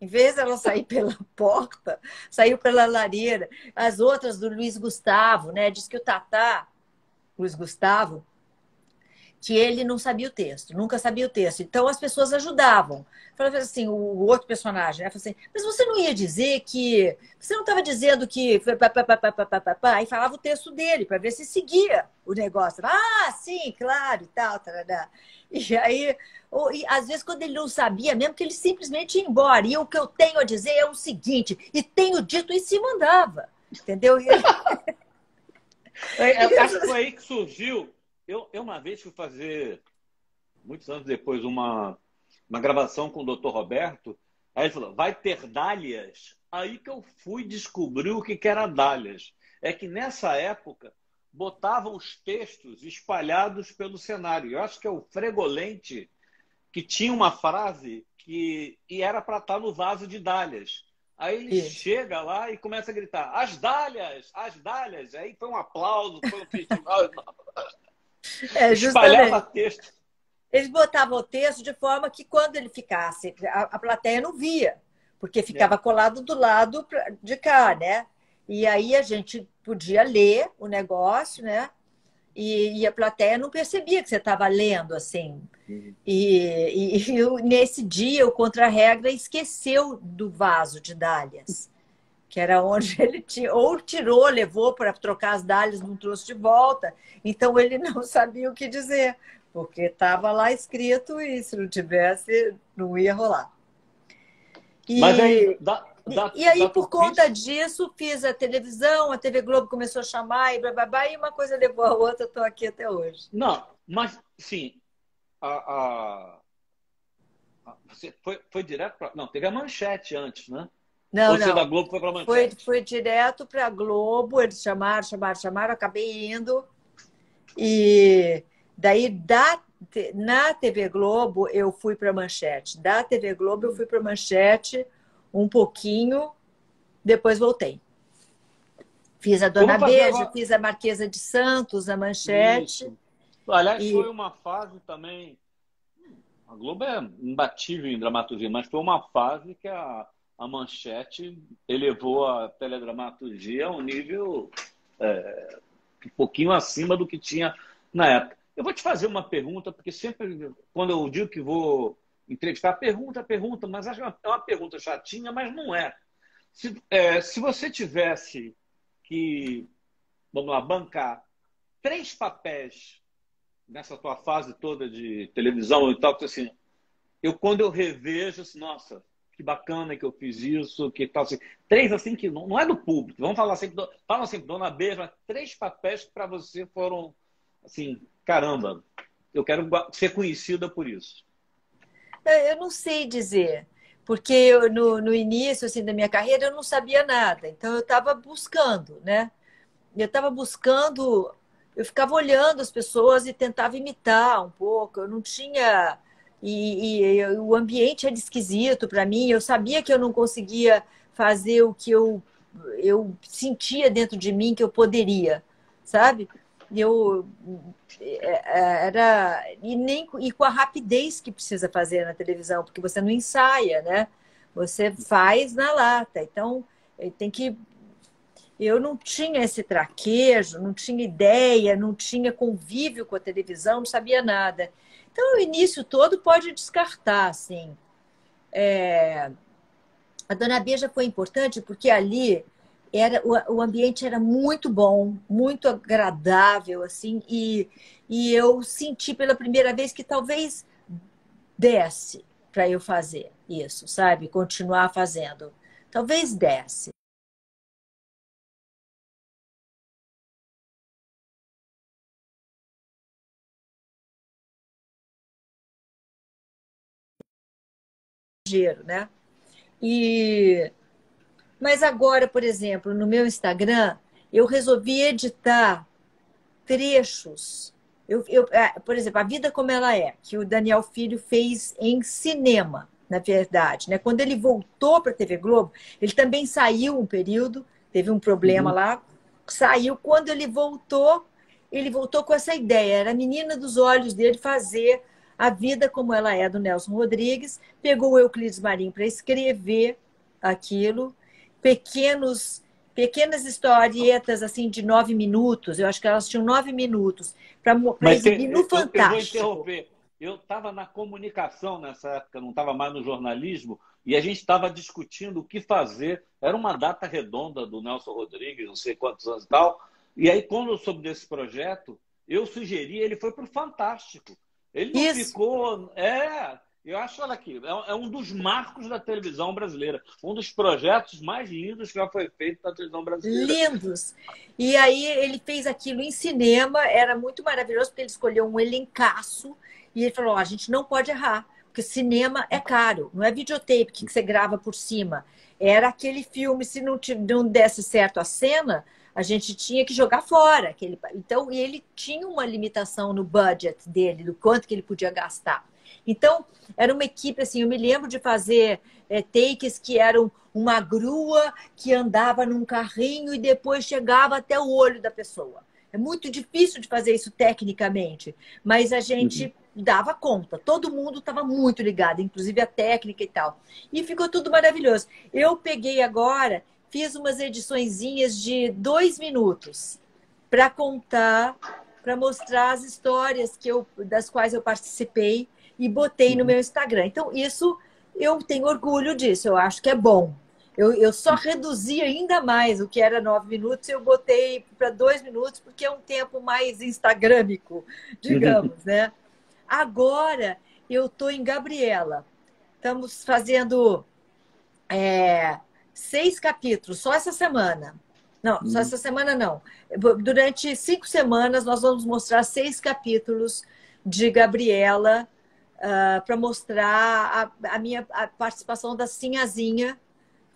Em vez de ela sair pela porta, saiu pela lareira. As outras do Luiz Gustavo, né? Diz que o Tatá, Luiz Gustavo, que ele não sabia o texto, nunca sabia o texto. Então as pessoas ajudavam. Falava assim, o outro personagem, né? Falava assim, mas você não ia dizer que... Você não estava dizendo que... Aí falava o texto dele, para ver se seguia o negócio. Ah, sim, claro, e tal. Tarará. E aí, às vezes, quando ele não sabia mesmo, que ele simplesmente ia embora. E o que eu tenho a dizer é o seguinte, e tenho dito e se mandava. Entendeu? E ele... Acho que foi aí que surgiu. Eu uma vez fui fazer, muitos anos depois, uma gravação com o Dr. Roberto. Aí ele falou, vai ter dálias? Aí que eu fui descobrir o que era dálias. É que nessa época botavam os textos espalhados pelo cenário. Eu acho que é o Fregolente que tinha uma frase que era para estar no vaso de dálias. Aí ele chega lá e começa a gritar, as dálias, as dálias. Aí foi um aplauso, foi um festival. Espalhava texto. Eles botavam o texto de forma que quando ele ficasse, a plateia não via, porque ficava colado do lado de cá, né? E aí a gente podia ler o negócio, né? E a plateia não percebia que você estava lendo, assim. E nesse dia, o Contra-Regra esqueceu do vaso de dálias, que era onde ele tinha... Ou tirou, levou para trocar as dálias, não trouxe de volta. Então, ele não sabia o que dizer, porque estava lá escrito e se não tivesse, não ia rolar. Mas aí... E aí, por conta disso, fiz a televisão, a TV Globo começou a chamar e blá, e uma coisa levou a outra, estou aqui até hoje. Não, mas, sim, você foi direto para... Não, teve a Manchete antes, né? Não, Ou você da Globo foi para a Manchete? Foi direto para a Globo, eles chamaram, acabei indo. E daí, na TV Globo, eu fui para a Manchete. Da TV Globo, eu fui para a Manchete um pouquinho, depois voltei. Fiz a Dona Beijo, fiz a Marquesa de Santos, a Manchete. Isso. Aliás, foi uma fase também... A Globo é imbatível em dramaturgia, mas foi uma fase que a Manchete elevou a teledramaturgia a um nível um pouquinho acima do que tinha na época. Eu vou te fazer uma pergunta, porque sempre, quando eu digo que vou entrevistar, pergunta, mas acho que é uma pergunta chatinha, mas não é. Se você tivesse que, vamos lá, bancar 3 papéis nessa tua fase toda de televisão e tal, que assim, quando eu revejo, assim, nossa, que bacana que eu fiz isso, que tal assim. Três assim que não é do público. Vamos falar assim, falam assim, Dona Beija, três papéis que para você foram assim, caramba, eu quero ser conhecida por isso. Eu não sei dizer, porque eu, no início assim, da minha carreira eu não sabia nada, então eu estava buscando, né? Eu estava buscando, eu ficava olhando as pessoas e tentava imitar um pouco. Eu não tinha. O ambiente era esquisito para mim. Eu sabia que eu não conseguia fazer o que eu sentia dentro de mim que eu poderia, sabe? Eu era e com a rapidez que precisa fazer na televisão, porque você não ensaia, né? Você faz na lata. Então, tem que eu não tinha esse traquejo, não tinha ideia, não tinha convívio com a televisão, não sabia nada. Então, o início todo pode descartar, assim. A Dona Beija foi importante porque ali o ambiente era muito bom, muito agradável, assim, e eu senti pela primeira vez que talvez desse para eu fazer isso, sabe? Continuar fazendo. Talvez desse. Né? E Mas agora, por exemplo, no meu Instagram, eu resolvi editar trechos. Por exemplo, A Vida Como Ela É, que o Daniel Filho fez em cinema, na verdade. Né? Quando ele voltou para a TV Globo, ele também saiu um período, teve um problema Uhum. lá, saiu. Quando ele voltou com essa ideia. Era a menina dos olhos dele fazer A Vida Como Ela É, do Nelson Rodrigues. Pegou o Euclides Marinho para escrever aquilo, pequenas historietas assim de 9 minutos. Eu acho que elas tinham 9 minutos para Mas exibir no eu vou Fantástico. interromper. Eu estava na comunicação nessa época, não estava mais no jornalismo, e a gente estava discutindo o que fazer. Era uma data redonda do Nelson Rodrigues, não sei quantos anos e tal. E aí, quando eu soube desse projeto, eu sugeri, ele foi para o Fantástico. Ele não Isso, ficou. Eu acho, olha aqui, é um dos marcos da televisão brasileira. Um dos projetos mais lindos que já foi feito na televisão brasileira. lindos. E aí ele fez aquilo em cinema, era muito maravilhoso, porque ele escolheu um elencaço e ele falou: "Ó, a gente não pode errar, porque cinema é caro, não é videotape que você grava por cima. Era aquele filme, se não desse certo a cena, a gente tinha que jogar fora. Então, e ele tinha uma limitação no budget dele, do quanto que ele podia gastar. Então, era uma equipe, assim, eu me lembro de fazer takes que eram uma grua que andava num carrinho e depois chegava até o olho da pessoa. É muito difícil de fazer isso tecnicamente, mas a Uhum. gente dava conta. Todo mundo estava muito ligado, inclusive a técnica e tal. E ficou tudo maravilhoso. Eu peguei agora, fiz umas ediçõezinhas de 2 minutos para contar, para mostrar as histórias das quais eu participei e botei no Uhum. meu Instagram. Então, isso eu tenho orgulho disso, eu acho que é bom. Eu só reduzi ainda mais o que era 9 minutos, eu botei para 2 minutos, porque é um tempo mais instagrâmico, digamos, né? Agora eu estou em Gabriela. Estamos fazendo 6 capítulos, só essa semana. Não, só Uhum. essa semana não. Durante 5 semanas, nós vamos mostrar 6 capítulos de Gabriela, para mostrar a minha participação da Sinhazinha,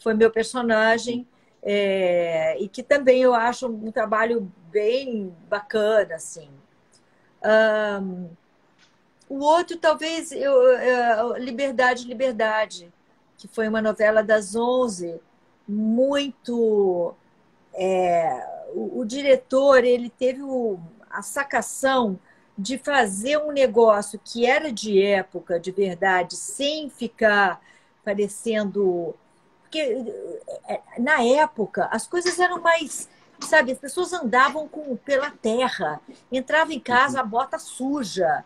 foi meu personagem, e que também eu acho um trabalho bem bacana, assim. O outro, talvez, Liberdade, Liberdade, que foi uma novela das 11, muito. O diretor, ele teve a sacação de fazer um negócio que era de época, de verdade, sem ficar parecendo. Porque na época as coisas eram mais. Sabe, as pessoas andavam pela terra, entrava em casa, Uhum. a bota suja.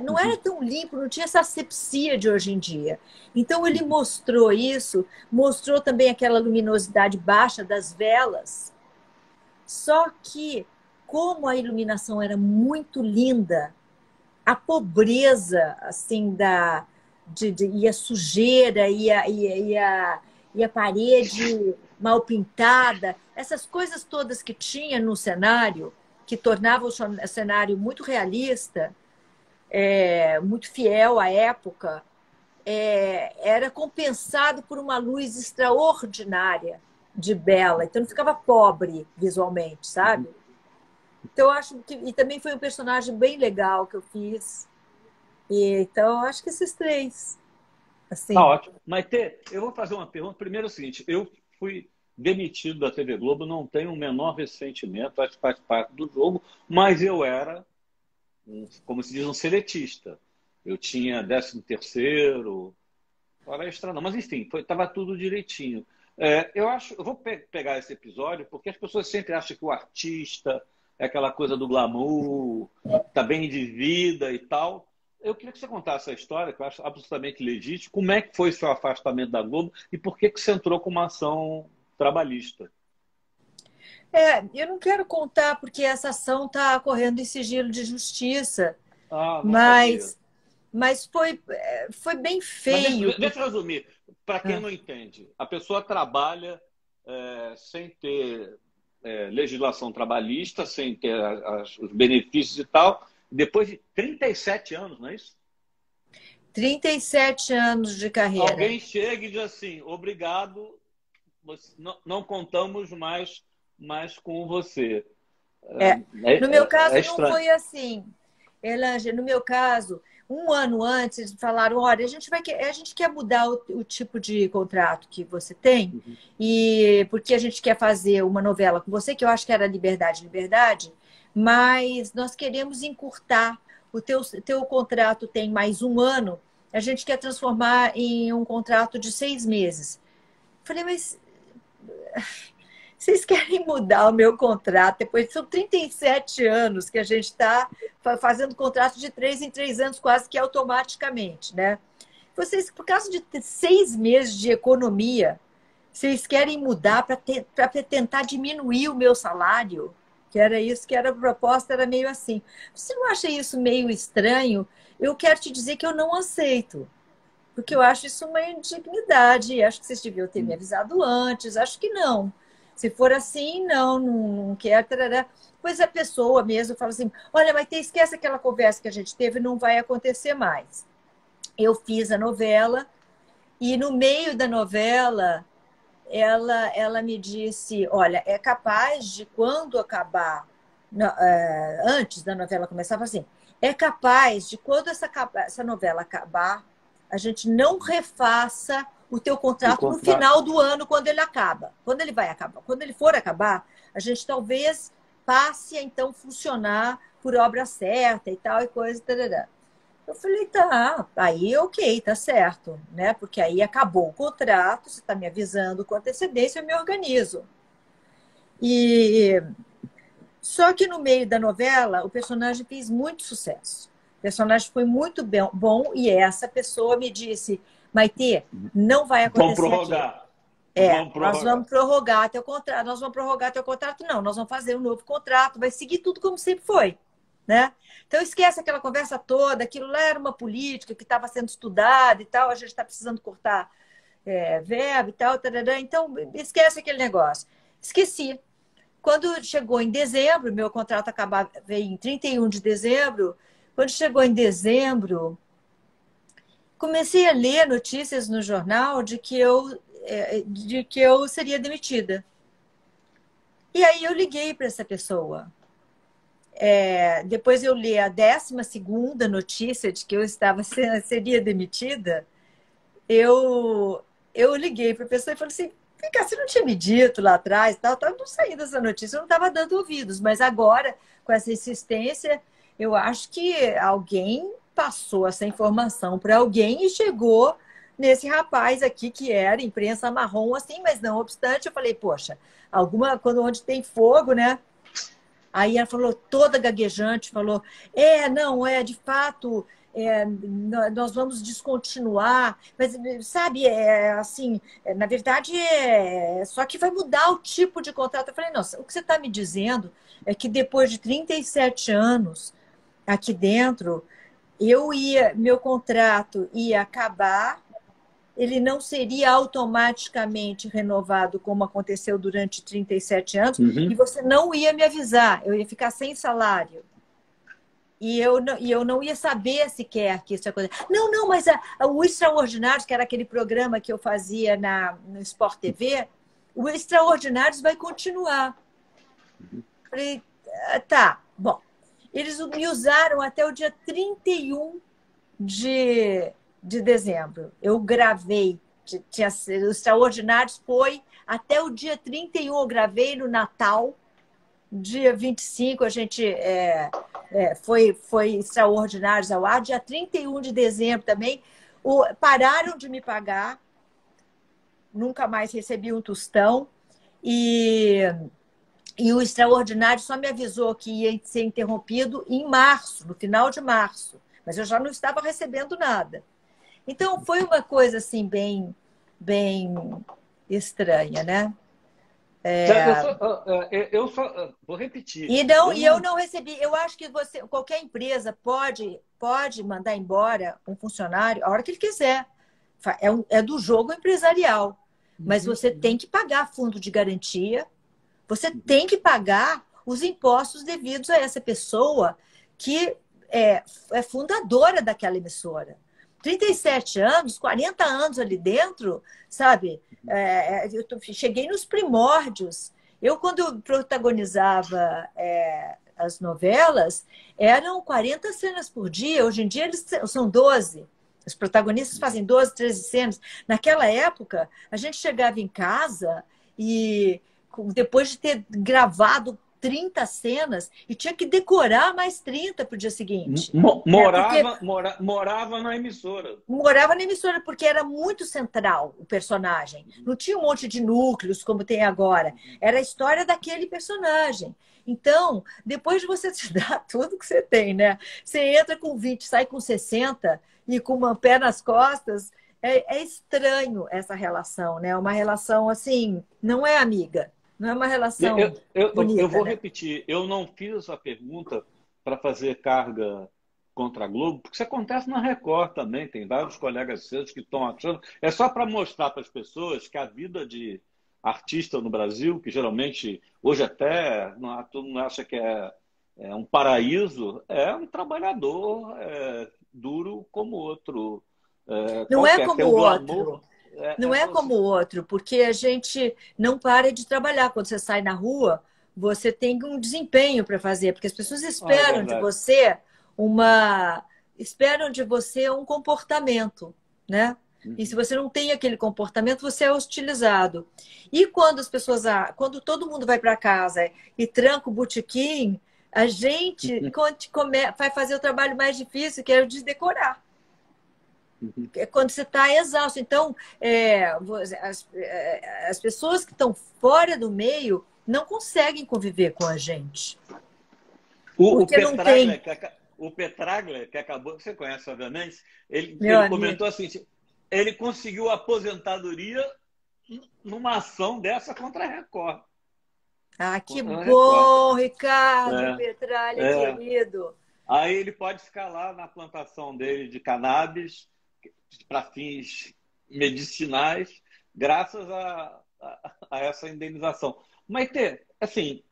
Não era Uhum. tão limpo, não tinha essa asepsia de hoje em dia. Então ele Uhum. mostrou isso, mostrou também aquela luminosidade baixa das velas. Só que, como a iluminação era muito linda, a pobreza assim e a sujeira, e a parede mal pintada, essas coisas todas que tinha no cenário, que tornavam o cenário muito realista, muito fiel à época, era compensado por uma luz extraordinária de bela. Então não ficava pobre visualmente, sabe? Então eu acho que e também foi um personagem bem legal que eu fiz. Então eu acho que esses três, Tá assim. ótimo. Maitê, eu vou fazer uma pergunta. Primeiro é o seguinte, eu fui demitido da TV Globo, não tenho o menor ressentimento, acho que faz parte do jogo, mas eu era, como se diz, um seletista. Eu tinha 13º, hora extra não, mas enfim, estava tudo direitinho. Eu vou pegar esse episódio porque as pessoas sempre acham que o artista é aquela coisa do glamour, tá bem de vida e tal. Eu queria que você contasse essa história, que eu acho absolutamente legítimo. Como é que foi seu afastamento da Globo e por que você entrou com uma ação trabalhista? Eu não quero contar porque essa ação está correndo em sigilo de justiça, Ah, não sabia. mas, mas foi bem Mas feio. deixa eu resumir. Para quem Ah, não entende, a pessoa trabalha sem ter legislação trabalhista, sem ter os benefícios e tal, depois de 37 anos, não é isso? 37 anos de carreira. Alguém chega e diz assim: obrigado, não contamos mais com você. É. No meu É caso, não estranho. foi assim. Elange, no meu caso, um ano antes, eles falaram: olha, a gente quer mudar o tipo de contrato que você tem, e porque a gente quer fazer uma novela com você, que eu acho que era Liberdade, Liberdade, mas nós queremos encurtar. Teu contrato tem mais um ano, a gente quer transformar em um contrato de 6 meses. Falei, mas vocês querem mudar o meu contrato? Depois são 37 anos que a gente está fazendo contrato de 3 em 3 anos, quase que automaticamente, né? Vocês, por causa de 6 meses de economia, vocês querem mudar para tentar diminuir o meu salário? Que era isso, que era a proposta, era meio assim. Você não acha isso meio estranho? Eu quero te dizer que eu não aceito, porque eu acho isso uma indignidade. Acho que vocês deviam ter me avisado antes. Acho que não. Se for assim, não quero. Tarará. Pois a pessoa mesmo fala assim: olha, mas esquece aquela conversa que a gente teve, não vai acontecer mais. Eu fiz a novela e no meio da novela ela me disse: olha, é capaz de quando acabar, antes da novela começar, assim, é capaz de quando essa novela acabar, a gente não refaça o teu O contrato no contrato. final do ano, quando ele acaba. Quando ele vai acabar, quando ele for acabar, a gente talvez passe a então funcionar por obra certa e tal, e coisa, tarará. Eu falei, tá, aí ok, tá certo, né? Porque aí acabou o contrato, você está me avisando com antecedência, eu me organizo. E só que no meio da novela, o personagem fez muito sucesso. O personagem foi muito bom e essa pessoa me disse: Maitê, não vai Vamos acontecer aquilo. prorrogar. Vamos Nós prorrogar. vamos prorrogar teu contrato, nós vamos prorrogar teu contrato, não, nós vamos fazer um novo contrato, vai seguir tudo como sempre foi, né? Então esquece aquela conversa toda, aquilo lá era uma política que estava sendo estudada e tal, a gente está precisando cortar verba e tal, tarará, então esquece aquele negócio. Esqueci. Quando chegou em dezembro, meu contrato acabava em 31 de dezembro, quando chegou em dezembro, comecei a ler notícias no jornal de que eu seria demitida. E aí eu liguei para essa pessoa. Depois eu li a 12ª notícia de que eu seria demitida. Eu liguei para a pessoa e falei assim: vem cá, você não tinha me dito lá atrás, tal, não saindo essa notícia, eu não estava dando ouvidos, mas agora, com essa insistência, eu acho que alguém passou essa informação para alguém e chegou nesse rapaz aqui que era imprensa marrom, assim, mas não obstante, eu falei, poxa, onde tem fogo, né? Aí ela falou, toda gaguejante, falou, não, de fato, nós vamos descontinuar, mas, sabe, assim, na verdade, só que vai mudar o tipo de contrato. Eu falei, nossa, o que você está me dizendo é que depois de 37 anos aqui dentro, meu contrato ia acabar, ele não seria automaticamente renovado, como aconteceu durante 37 anos, e Uhum. você não ia me avisar, eu ia ficar sem salário. E eu não ia saber sequer que isso ia acontecer. Não, não, mas o Extraordinários, que era aquele programa que eu fazia no Sport TV, o Extraordinários vai continuar. Falei, tá, bom. Eles me usaram até o dia 31 de dezembro. Eu gravei. O Extraordinários foi até o dia 31, eu gravei no Natal. Dia 25 a gente foi Extraordinários ao ar. Dia 31 de dezembro também. Pararam de me pagar. Nunca mais recebi um tostão. E o Extraordinário só me avisou que ia ser interrompido em março, no final de março. Mas eu já não estava recebendo nada. Então, foi uma coisa assim bem estranha, né? Eu só vou repetir. Eu não recebi. Eu acho que qualquer empresa pode mandar embora um funcionário a hora que ele quiser. É do jogo empresarial. Mas você tem que pagar fundo de garantia, você tem que pagar os impostos devidos a essa pessoa que é fundadora daquela emissora. 37 anos, 40 anos ali dentro, sabe? Cheguei nos primórdios. Quando eu protagonizava as novelas, eram 40 cenas por dia. Hoje em dia, eles são 12. Os protagonistas fazem 12, 13 cenas. Naquela época, a gente chegava em casa e, depois de ter gravado 30 cenas, e tinha que decorar mais 30 para o dia seguinte. Morava na emissora. Morava na emissora, porque era muito central o personagem. Não tinha um monte de núcleos como tem agora. Era a história daquele personagem. Então, depois de você te dar tudo que você tem, né? Você entra com 20, sai com 60 e com uma pé nas costas. É estranho essa relação, né? Uma relação assim, não é amiga. Não é uma relação bonita. Eu vou né? repetir. Eu não fiz essa pergunta para fazer carga contra a Globo, porque isso acontece na Record também. Tem vários colegas seus que estão achando. É só para mostrar para as pessoas que a vida de artista no Brasil, que geralmente, hoje até, todo mundo acha que é um paraíso, é um trabalhador duro como outro. Não é Qualquer. como Tem o o glamour. outro. Não é como o outro, porque a gente não para de trabalhar. Quando você sai na rua, você tem um desempenho para fazer, porque as pessoas É esperam de verdade. você um comportamento, né? E se você não tem aquele comportamento, você é hostilizado. E quando todo mundo vai para casa e tranca o botequim, a gente vai fazer o trabalho mais difícil, que é o de decorar. Quando você está exausto. Então, as pessoas que estão fora do meio não conseguem conviver com a gente. O Porque não tem. O Petraglia, que acabou, que você conhece, obviamente, ele Meu comentou amigo. assim: ele conseguiu a aposentadoria numa ação dessa contra a Record. Ah, que Contra a Record. bom, Ricardo É, Petralha, é. querido. Aí ele pode ficar lá na plantação dele de cannabis para fins medicinais, graças a essa indenização. Maite, assim,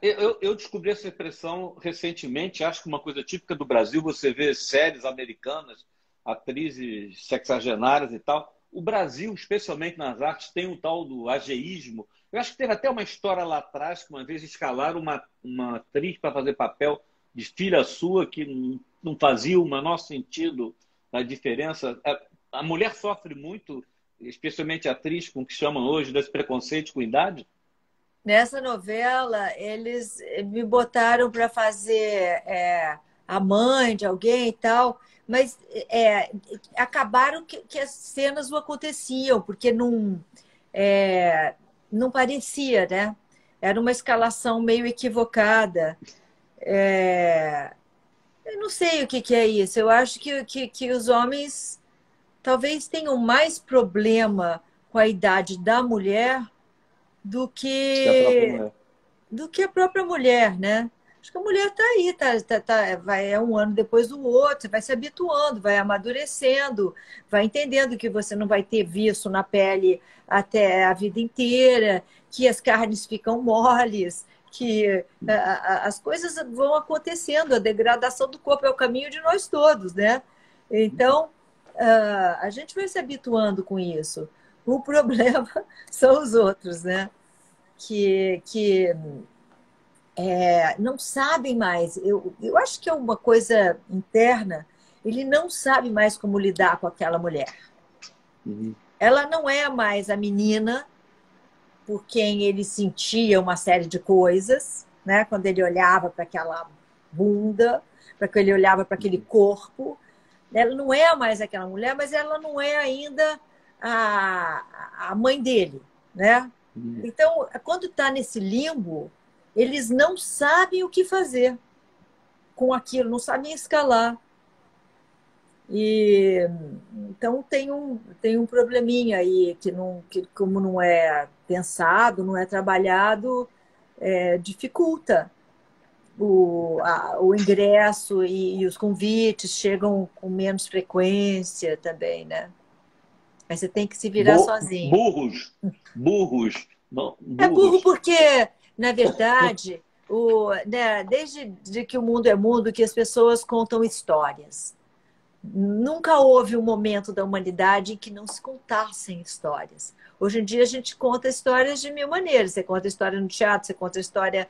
eu descobri essa expressão recentemente, acho que uma coisa típica do Brasil, você vê séries americanas, atrizes sexagenárias e tal. O Brasil, especialmente nas artes, tem um tal do ageísmo. Eu acho que teve até uma história lá atrás, que uma vez escalaram uma atriz para fazer papel de filha sua, que não fazia o menor sentido a diferença. A mulher sofre muito, especialmente a atriz, com o que chamam hoje desse preconceito com idade. Nessa novela, eles me botaram para fazer a mãe de alguém e tal, mas acabaram que as cenas não aconteciam, porque não parecia, né? Era uma escalação meio equivocada. Eu não sei o que é isso. Eu acho que os homens talvez tenham mais problema com a idade da mulher do Que é a própria que mulher. a própria mulher, né? Acho que a mulher está aí, é um ano depois do outro, você vai se habituando, vai amadurecendo, vai entendendo que você não vai ter viço na pele até a vida inteira, que as carnes ficam moles, que as coisas vão acontecendo, a degradação do corpo é o caminho de nós todos, né? Então, a gente vai se habituando com isso. O problema são os outros, né? Que não sabem mais. Eu acho que é uma coisa interna. Ele não sabe mais como lidar com aquela mulher. Uhum. Ela não é mais a menina por quem ele sentia uma série de coisas, né? Quando ele olhava para aquela bunda, para que ele olhava para aquele corpo. Ela não é mais aquela mulher, mas ela não é ainda a mãe dele, né? Uhum. Então, quando está nesse limbo, eles não sabem o que fazer com aquilo, não sabem escalar. E então tem um probleminha aí que como não é pensado, não é trabalhado, dificulta o ingresso e os convites chegam com menos frequência também, né? Aí você tem que se virar sozinho. Burros. Não, É burro burros. porque, na verdade, né, desde que o mundo é mundo, que as pessoas contam histórias. Nunca houve um momento da humanidade em que não se contassem histórias. Hoje em dia a gente conta histórias de mil maneiras. Você conta história no teatro, você conta história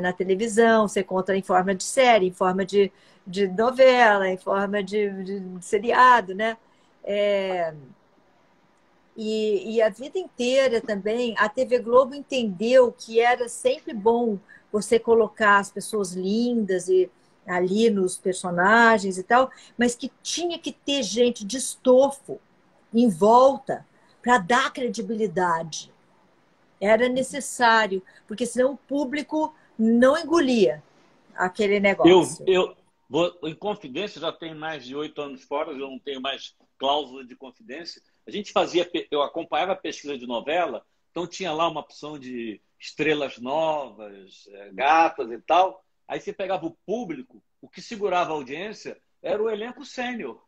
na televisão, você conta em forma de série, em forma de novela, em forma de seriado, né? E a vida inteira também, a TV Globo entendeu que era sempre bom você colocar as pessoas lindas e ali nos personagens e tal, mas que tinha que ter gente de estofo em volta para dar credibilidade. Era necessário, porque senão o público não engolia aquele negócio. Em confidência, já tenho mais de 8 anos fora, eu não tenho mais cláusula de confidência. Eu acompanhava a pesquisa de novela, então tinha lá uma opção de estrelas novas, gatas e tal. Aí você pegava o público, o que segurava a audiência era o elenco sênior.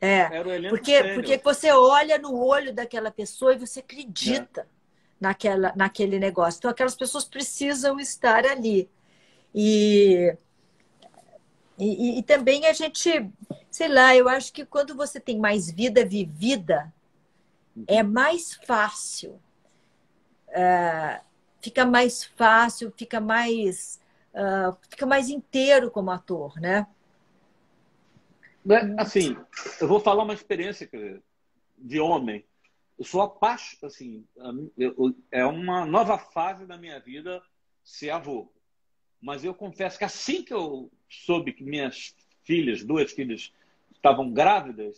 Era o elenco Porque você olha no olho daquela pessoa e você acredita naquele negócio. Então, aquelas pessoas precisam estar ali. E também a gente, sei lá, eu acho que quando você tem mais vida vivida, é mais fácil. Fica mais fácil, fica mais inteiro como ator, né? Assim, eu vou falar uma experiência de homem. Eu sou apaixonado, assim, é uma nova fase da minha vida ser avô. Mas eu confesso que assim que eu soube que minhas filhas, 2 filhas, estavam grávidas,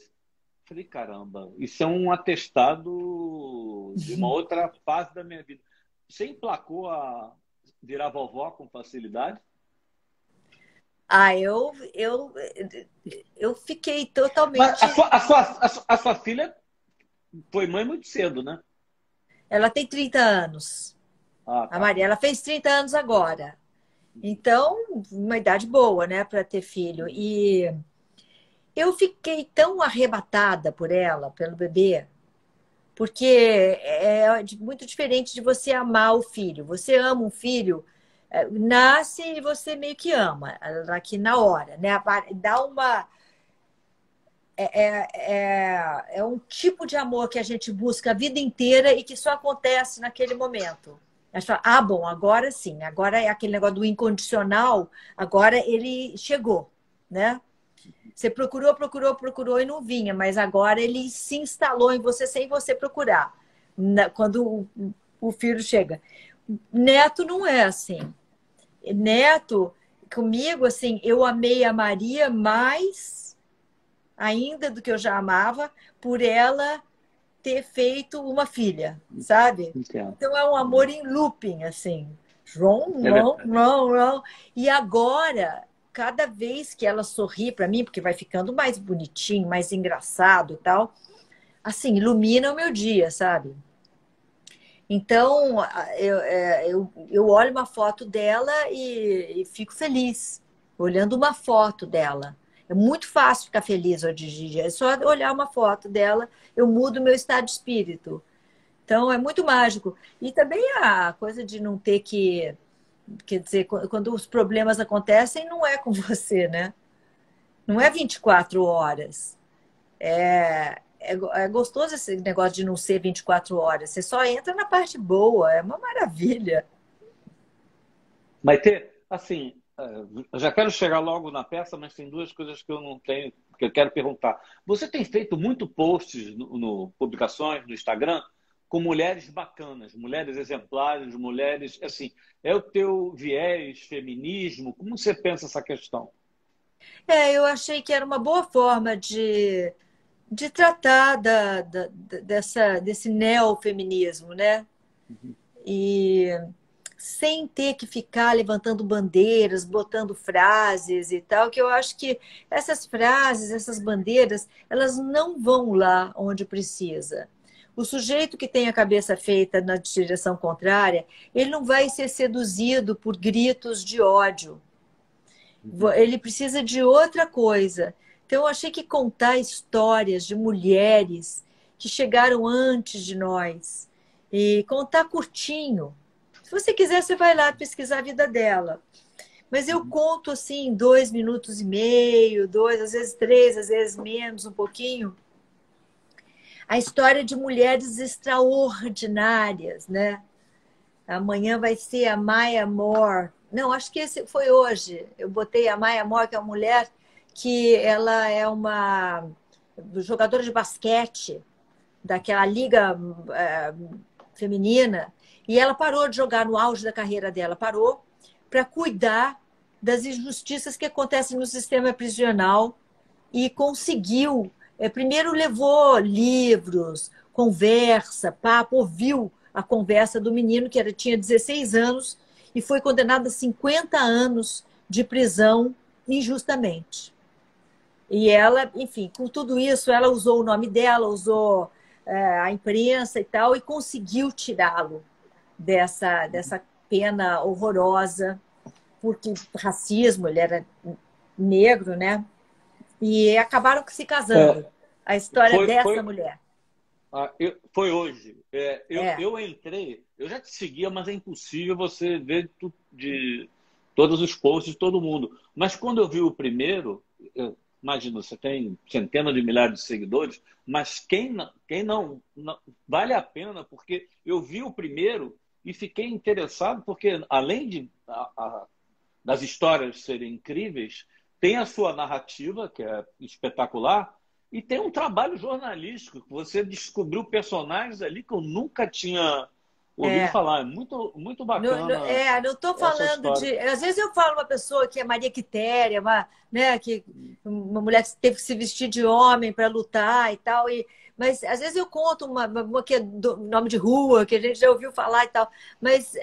falei, caramba, isso é um atestado de uma outra fase da minha vida. Você emplacou a virar vovó com facilidade? Eu fiquei totalmente... Mas a sua filha foi mãe muito cedo, né? Ela tem 30 anos. Ah, tá. A Maria, ela fez 30 anos agora. Então, uma idade boa, né, para ter filho. E eu fiquei tão arrebatada por ela, pelo bebê, porque muito diferente de você amar o filho. Você ama um filho, nasce e você meio que ama, aqui na hora, né? Dá uma... É um tipo de amor que a gente busca a vida inteira e que só acontece naquele momento. A gente fala, bom, agora sim, agora é aquele negócio do incondicional, agora ele chegou, né? Você procurou e não vinha, mas agora ele se instalou em você sem você procurar, quando o filho chega. Neto não é assim. Neto, comigo, assim, eu amei a Maria mais ainda do que eu já amava, por ela ter feito uma filha, sabe? Entendo. Então é um amor em looping, assim. João, É não, verdade. não, não. E agora, cada vez que ela sorri para mim, porque vai ficando mais bonitinho, mais engraçado e tal, assim, ilumina o meu dia, sabe? Então, eu olho uma foto dela e fico feliz, olhando uma foto dela. É muito fácil ficar feliz hoje em dia. É só olhar uma foto dela, eu mudo meu estado de espírito. Então, é muito mágico. E também a coisa de não ter que. Quer dizer, quando os problemas acontecem, não é com você, né? Não é 24 horas. É gostoso esse negócio de não ser 24 horas. Você só entra na parte boa. É uma maravilha. Mas ter, assim, eu já quero chegar logo na peça, mas tem duas coisas que eu não tenho, que eu quero perguntar. Você tem feito muito posts no publicações no Instagram com mulheres bacanas, mulheres exemplares, mulheres, assim, é o teu viés, feminismo? Como você pensa essa questão? Eu achei que era uma boa forma de tratar desse neofeminismo, né? E sem ter que ficar levantando bandeiras, botando frases e tal, que eu acho que essas frases, essas bandeiras, elas não vão lá onde precisa. O sujeito que tem a cabeça feita na direção contrária, ele não vai ser seduzido por gritos de ódio. Ele precisa de outra coisa. Então, eu achei que contar histórias de mulheres que chegaram antes de nós e contar curtinho. Se você quiser, você vai lá pesquisar a vida dela. Mas eu conto assim, 2 minutos e meio, dois, às vezes três, às vezes menos, um pouquinho, a história de mulheres extraordinárias, né? Amanhã vai ser a Maya Moore. Não, acho que esse foi hoje. Eu botei a Maya Moore, que é uma mulher que ela é uma jogadora de basquete daquela liga feminina, e ela parou de jogar no auge da carreira dela, parou para cuidar das injustiças que acontecem no sistema prisional e conseguiu. Primeiro levou livros, conversa, papo, ouviu a conversa do menino que tinha 16 anos e foi condenado a 50 anos de prisão injustamente. E ela, enfim, com tudo isso, ela usou o nome dela, usou a imprensa e tal, e conseguiu tirá-lo dessa pena horrorosa, porque racismo, ele era negro, né? E acabaram se casando. É, A história foi, dessa foi, mulher. foi hoje. É, Eu entrei, eu já te seguia, mas é impossível você ver de todos os posts de todo mundo. Mas quando eu vi o primeiro, imagina, você tem centenas de milhares de seguidores, mas quem não, vale a pena, porque eu vi o primeiro e fiquei interessado, porque além das histórias serem incríveis, tem a sua narrativa, que é espetacular, e tem um trabalho jornalístico, que você descobriu personagens ali que eu nunca tinha ouvido é. falar. É muito, muito bacana Não estou essa falando história. de. Às vezes eu falo uma pessoa que é Maria Quitéria, uma mulher que teve que se vestir de homem para lutar e tal. Mas às vezes eu conto uma que é nome de rua, que a gente já ouviu falar e tal. Mas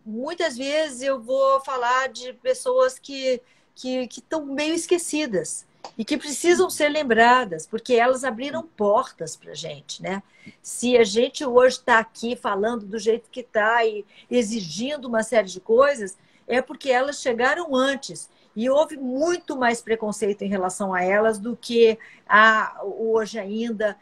muitas vezes eu vou falar de pessoas que estão meio esquecidas e que precisam ser lembradas, porque elas abriram portas para a gente, né? Se a gente hoje está aqui falando do jeito que está e exigindo uma série de coisas, é porque elas chegaram antes. E houve muito mais preconceito em relação a elas do que hoje ainda,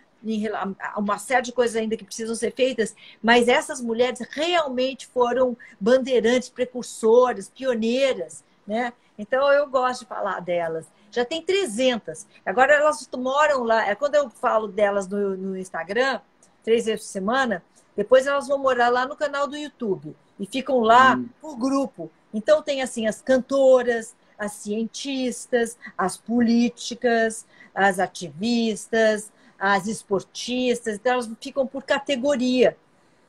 uma série de coisas ainda que precisam ser feitas, mas essas mulheres realmente foram bandeirantes, precursoras, pioneiras, né? Então eu gosto de falar delas. Já tem 300. Agora elas moram lá. Quando eu falo delas no Instagram, 3 vezes por semana, depois elas vão morar lá no canal do YouTube e ficam lá por grupo. Então tem assim as cantoras, as cientistas, as políticas, as ativistas, as esportistas. Então elas ficam por categoria.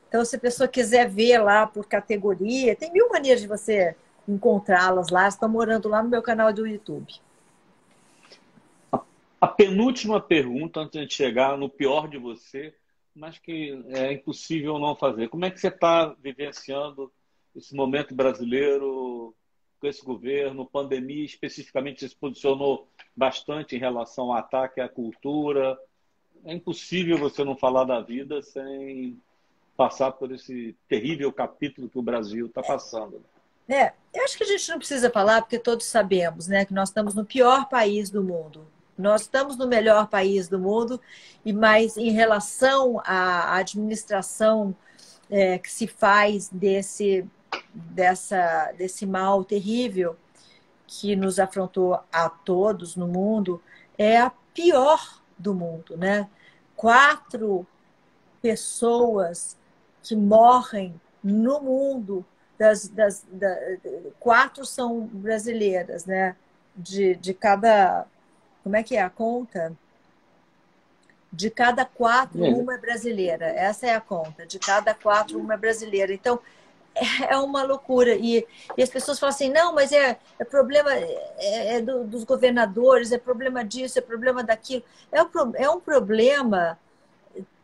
Então se a pessoa quiser ver lá por categoria, tem mil maneiras de você encontrá-las lá. Estão morando lá no meu canal do YouTube. A penúltima pergunta, antes de a gente chegar no pior de você, mas que é impossível não fazer. Como é que você está vivenciando esse momento brasileiro com esse governo, pandemia especificamente? Você se posicionou bastante em relação ao ataque à cultura. É impossível você não falar da vida sem passar por esse terrível capítulo que o Brasil está passando. Eu acho que a gente não precisa falar, porque todos sabemos, né, que nós estamos no pior país do mundo. Nós estamos no melhor país do mundo, mas em relação à administração que se faz desse mal terrível que nos afrontou a todos no mundo, é a pior do mundo, né? 4 pessoas que morrem no mundo, 4 são brasileiras, né? De cada... Como é que é a conta? De cada 4, uma é brasileira. Essa é a conta. De cada 4, uma é brasileira. Então, é uma loucura. E as pessoas falam assim, não, mas é problema dos governadores, é problema disso, é problema daquilo. É um problema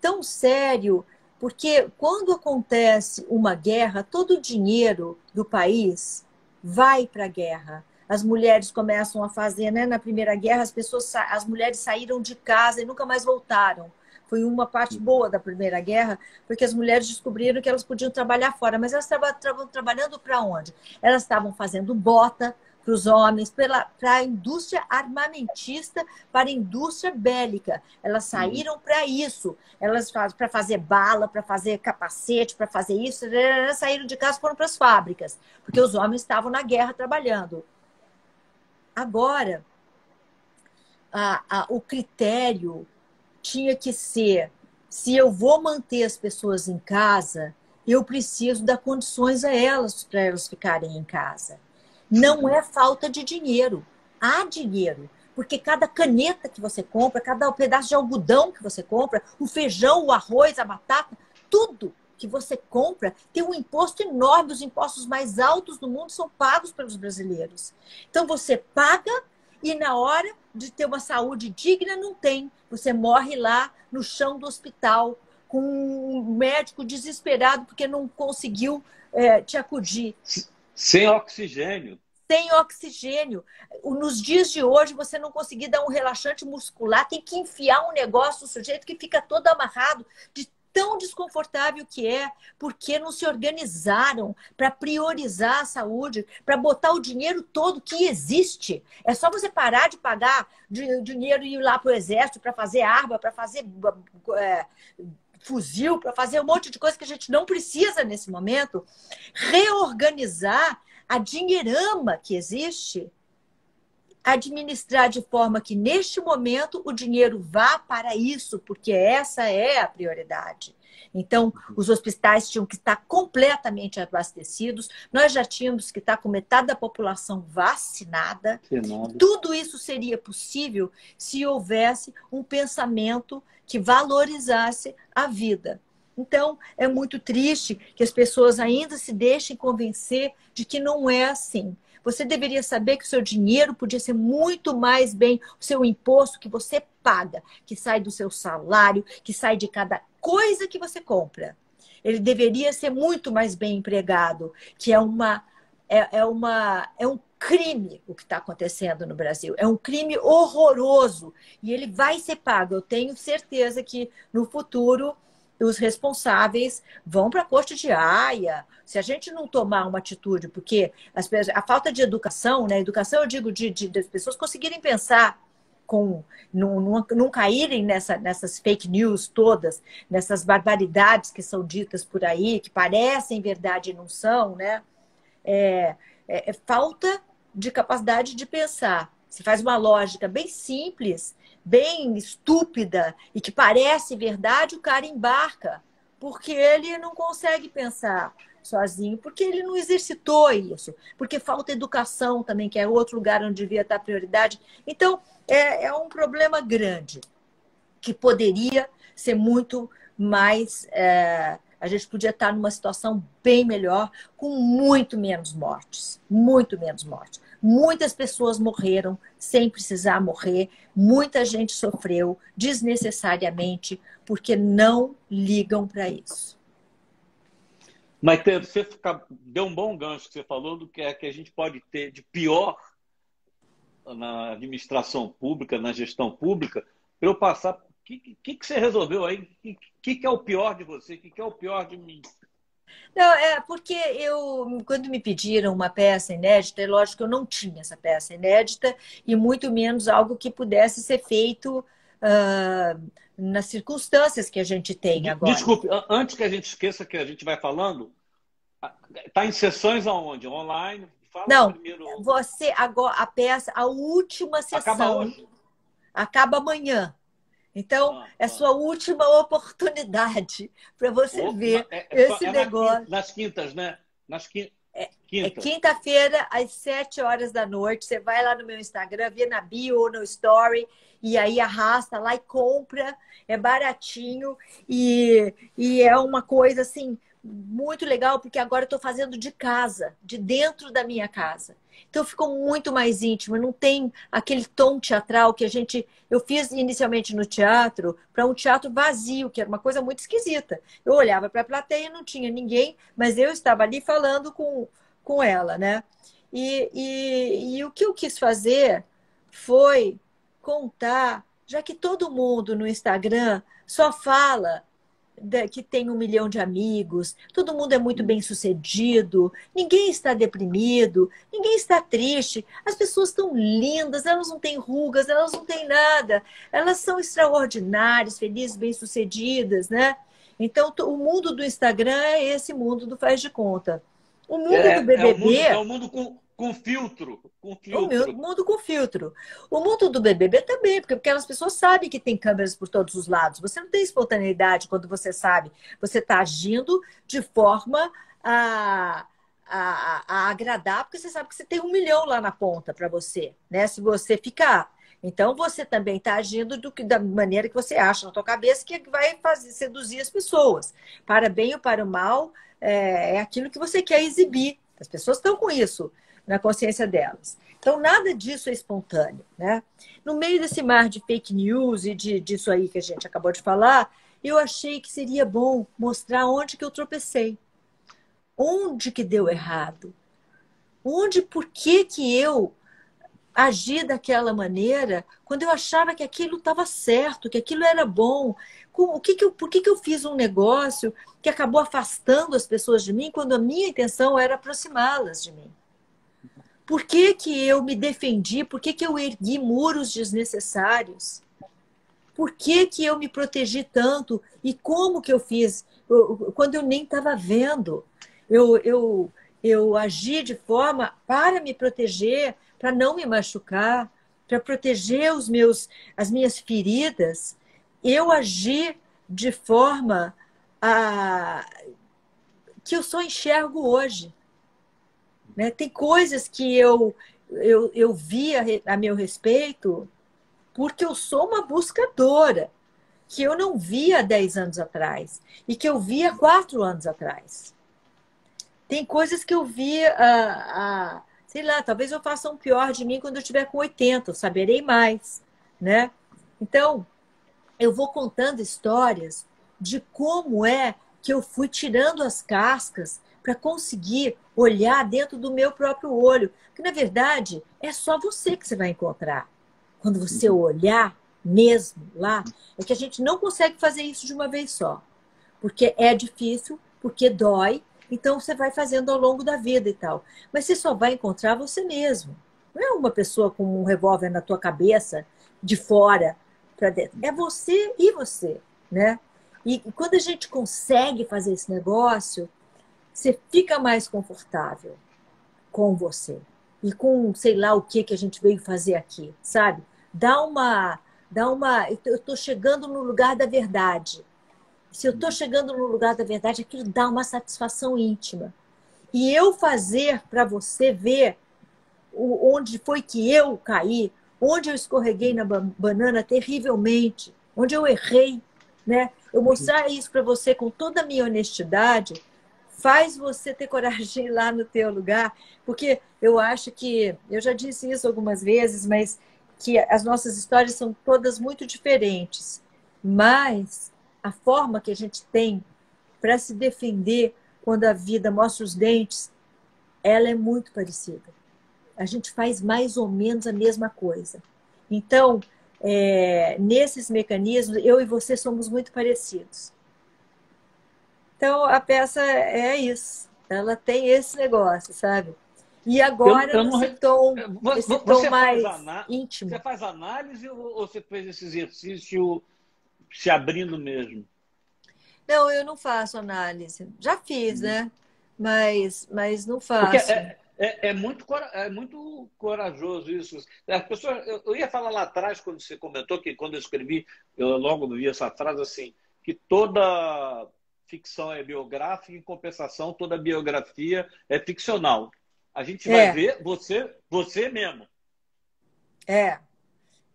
tão sério, porque quando acontece uma guerra, todo o dinheiro do país vai para a guerra. As mulheres começam a fazer, né? Na Primeira Guerra, as mulheres saíram de casa e nunca mais voltaram. Foi uma parte boa da Primeira Guerra, porque as mulheres descobriram que elas podiam trabalhar fora. Mas elas estavam trabalhando para onde? Elas estavam fazendo bota para os homens, para a indústria armamentista, para a indústria bélica. Elas saíram para isso. Elas para fazer bala, para fazer capacete, para fazer isso. Elas saíram de casa e foram para as fábricas, porque os homens estavam na guerra trabalhando. Agora, o critério tinha que ser, se eu vou manter as pessoas em casa, eu preciso dar condições a elas para elas ficarem em casa. Não é falta de dinheiro. Há dinheiro. Porque cada caneta que você compra, cada pedaço de algodão que você compra, o feijão, o arroz, a batata, tudo que você compra tem um imposto enorme. Os impostos mais altos do mundo são pagos pelos brasileiros. Então você paga e na hora de ter uma saúde digna não tem. Você morre lá no chão do hospital com um médico desesperado porque não conseguiu te acudir. Sem oxigênio. Sem oxigênio. Nos dias de hoje, você não conseguir dar um relaxante muscular, tem que enfiar um negócio no sujeito que fica todo amarrado, de tão desconfortável que é, porque não se organizaram para priorizar a saúde, para botar o dinheiro todo que existe. É só você parar de pagar dinheiro e ir lá para o exército para fazer arma, para fazer fuzil, para fazer um monte de coisa que a gente não precisa nesse momento. Reorganizar a dinheirama que existe, administrar de forma que, neste momento, o dinheiro vá para isso, porque essa é a prioridade. Então, os hospitais tinham que estar completamente abastecidos, nós já tínhamos que estar com metade da população vacinada. Tudo isso seria possível se houvesse um pensamento que valorizasse a vida. Então, é muito triste que as pessoas ainda se deixem convencer de que não é assim. Você deveria saber que o seu dinheiro podia ser muito mais bem, o seu imposto que você paga, que sai do seu salário, que sai de cada coisa que você compra. Ele deveria ser muito mais bem empregado, que é um crime o que está acontecendo no Brasil. É um crime horroroso e ele vai ser pago. Eu tenho certeza que no futuro os responsáveis vão para a Corte de Haia. Se a gente não tomar uma atitude, porque a falta de educação, né? Educação, eu digo, das pessoas conseguirem pensar, não caírem nessas fake news todas, nessas barbaridades que são ditas por aí, que parecem verdade e não são, né? É falta de capacidade de pensar. Se faz uma lógica bem simples, bem estúpida e que parece verdade, o cara embarca, porque ele não consegue pensar sozinho, porque ele não exercitou isso, porque falta educação também, que é outro lugar onde devia estar a prioridade. Então, é um problema grande, que poderia ser muito mais... a gente podia estar numa situação bem melhor, com muito menos mortes. Muito menos mortes. Muitas pessoas morreram sem precisar morrer. Muita gente sofreu desnecessariamente porque não ligam para isso. Mas você deu um bom gancho que você falou do que a gente pode ter de pior na administração pública, na gestão pública, para eu passar que você resolveu aí? Que é o pior de você? O que é o pior de mim? Não, é porque quando me pediram uma peça inédita, é lógico que eu não tinha essa peça inédita e muito menos algo que pudesse ser feito ah, nas circunstâncias que a gente tem agora. Desculpe, antes que a gente esqueça que a gente vai falando, está em sessões aonde? Online? Fala Não, primeiro. você agora a peça, a última Acaba sessão hoje? acaba amanhã. Então, Ah, é ah. sua última oportunidade para você ver esse negócio. Nas quintas, né? É Quinta. quinta-feira, às 7 horas da noite. Você vai lá no meu Instagram, vê na bio ou no story, e aí arrasta lá e compra. É baratinho e é uma coisa assim muito legal, porque agora eu estou fazendo de casa, de dentro da minha casa. Então ficou muito mais íntimo, não tem aquele tom teatral que eu fiz inicialmente no teatro, para um teatro vazio, que era uma coisa muito esquisita. Eu olhava para a plateia e não tinha ninguém, mas eu estava ali falando com ela, né? E o que eu quis fazer foi contar, já que todo mundo no Instagram só fala que tem 1 milhão de amigos, todo mundo é muito bem sucedido, ninguém está deprimido, ninguém está triste, as pessoas estão lindas, elas não têm rugas, elas não têm nada, elas são extraordinárias, felizes, bem-sucedidas, né? Então, o mundo do Instagram é esse mundo do faz de conta. O mundo do É BBB o mundo com filtro. Com o filtro. mundo com filtro. O mundo do BBB também, porque aquelas pessoas sabem que tem câmeras por todos os lados. Você não tem espontaneidade quando você sabe. Você está agindo de forma a agradar, porque você sabe que você tem 1 milhão lá na ponta para você, né? Se você ficar. Então, você também está agindo da maneira que você acha na tua cabeça que vai seduzir as pessoas. Para bem ou para o mal, é aquilo que você quer exibir. As pessoas estão com isso na consciência delas. Então, nada disso é espontâneo, né? No meio desse mar de fake news e disso aí que a gente acabou de falar, eu achei que seria bom mostrar onde que eu tropecei. Onde que deu errado. Por que eu agi daquela maneira quando eu achava que aquilo estava certo, que aquilo era bom. Por que eu fiz um negócio que acabou afastando as pessoas de mim quando a minha intenção era aproximá-las de mim? Por que eu me defendi? Por que eu ergui muros desnecessários? Por que eu me protegi tanto? E como que eu fiz? Quando eu nem estava vendo. Eu agi de forma para me proteger, para não me machucar, para proteger as minhas feridas. Eu agi de forma que eu só enxergo hoje. Né? Tem coisas que eu vi a meu respeito porque eu sou uma buscadora, que eu não via há 10 anos atrás e que eu via 4 anos atrás. Tem coisas que eu vi, sei lá, talvez eu faça um pior de mim quando eu estiver com 80, eu saberei mais. Né? Então, eu vou contando histórias de como é que eu fui tirando as cascas para conseguir olhar dentro do meu próprio olho. Porque, na verdade, é só você que você vai encontrar. Quando você olhar mesmo lá, é que a gente não consegue fazer isso de uma vez só. Porque é difícil, porque dói, então você vai fazendo ao longo da vida e tal. Mas você só vai encontrar você mesmo. Não é uma pessoa com um revólver na tua cabeça, de fora para dentro. É você e você, né? E quando a gente consegue fazer esse negócio, você fica mais confortável com você. E com, sei lá, o que a gente veio fazer aqui, sabe? Eu estou chegando no lugar da verdade. Se eu estou chegando no lugar da verdade, aquilo dá uma satisfação íntima. E eu fazer para você ver onde foi que eu caí, onde eu escorreguei na banana terrivelmente, onde eu errei, né? Eu mostrar isso para você com toda a minha honestidade faz você ter coragem de ir lá no teu lugar, porque eu acho que, eu já disse isso algumas vezes, mas que as nossas histórias são todas muito diferentes, mas a forma que a gente tem para se defender quando a vida mostra os dentes, ela é muito parecida. A gente faz mais ou menos a mesma coisa. Então, nesses mecanismos, eu e você somos muito parecidos. Então, a peça é isso. Ela tem esse negócio, sabe? E agora, eu não, esse tom você mais íntimo. você faz análise ou você fez esse exercício se abrindo mesmo? Não, eu não faço análise. Já fiz, né? Mas não Porque faço. é muito corajoso isso. As pessoas, eu ia falar lá atrás, quando você comentou, que quando eu escrevi, eu logo vi essa frase assim, que toda ficção é biográfica, em compensação, toda biografia é ficcional. A gente vai É, ver você mesmo. é.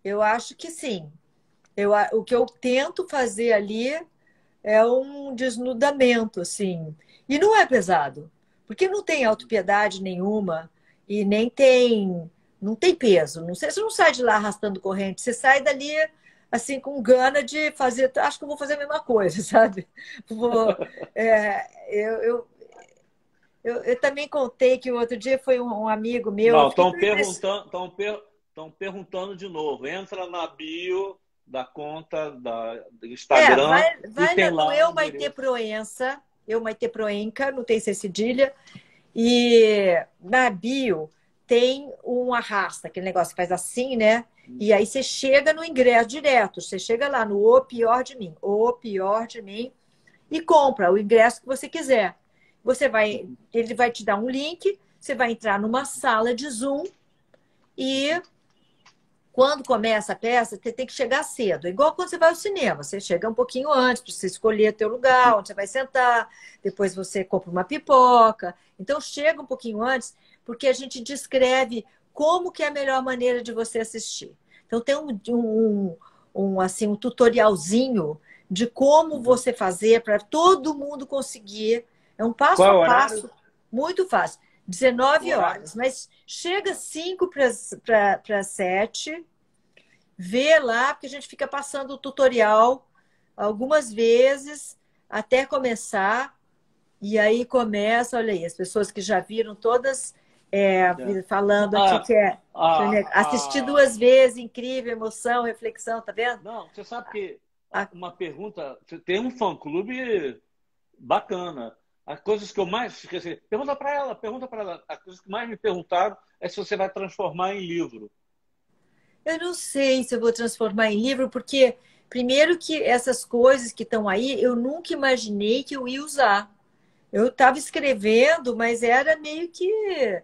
Eu acho que sim. O que eu tento fazer ali é um desnudamento, assim. E não é pesado, porque não tem autopiedade nenhuma e nem tem, não tem peso. Não sei, você não sai de lá arrastando corrente, você sai dali assim com gana de fazer. Acho que eu vou fazer a mesma coisa, sabe? Vou, eu também contei que o outro dia foi um amigo meu, eu Não, fiquei tão impressionada. estão perguntando de novo. Entra na bio da conta do É, Instagram e vai tem no lá o Eu Maitê endereço. Proença, Eu Maitê Proenca, não tem ser cedilha, e na bio tem um arrasta, aquele negócio que faz assim, né? E aí você chega no ingresso direto, você chega lá no O Pior de Mim, O Pior de Mim, e compra o ingresso que você quiser. Ele vai te dar um link, você vai entrar numa sala de Zoom e quando começa a peça, você tem que chegar cedo. Igual quando você vai ao cinema. Você chega um pouquinho antes, para você escolher teu lugar, onde você vai sentar. Depois você compra uma pipoca. Então, chega um pouquinho antes, porque a gente descreve como que é a melhor maneira de você assistir. Então, tem assim, um tutorialzinho de como você fazer para todo mundo conseguir. É um passo Qual é a o horário? passo, muito fácil. O 19 horário? horas, mas chega 5 para 7, vê lá, porque a gente fica passando o tutorial algumas vezes até começar, e aí começa, olha aí, as pessoas que já viram todas É. falando aqui Ah, que assistir ah, 2 vezes, incrível, emoção, reflexão, tá vendo? não, você sabe que A- uma pergunta. Você tem um fã-clube bacana. As coisas que eu mais. Quer dizer, pergunta para ela. As coisas que mais me perguntaram é se você vai transformar em livro. eu não sei se eu vou transformar em livro, porque primeiro que essas coisas que estão aí, eu nunca imaginei que eu ia usar. Eu estava escrevendo, mas era meio que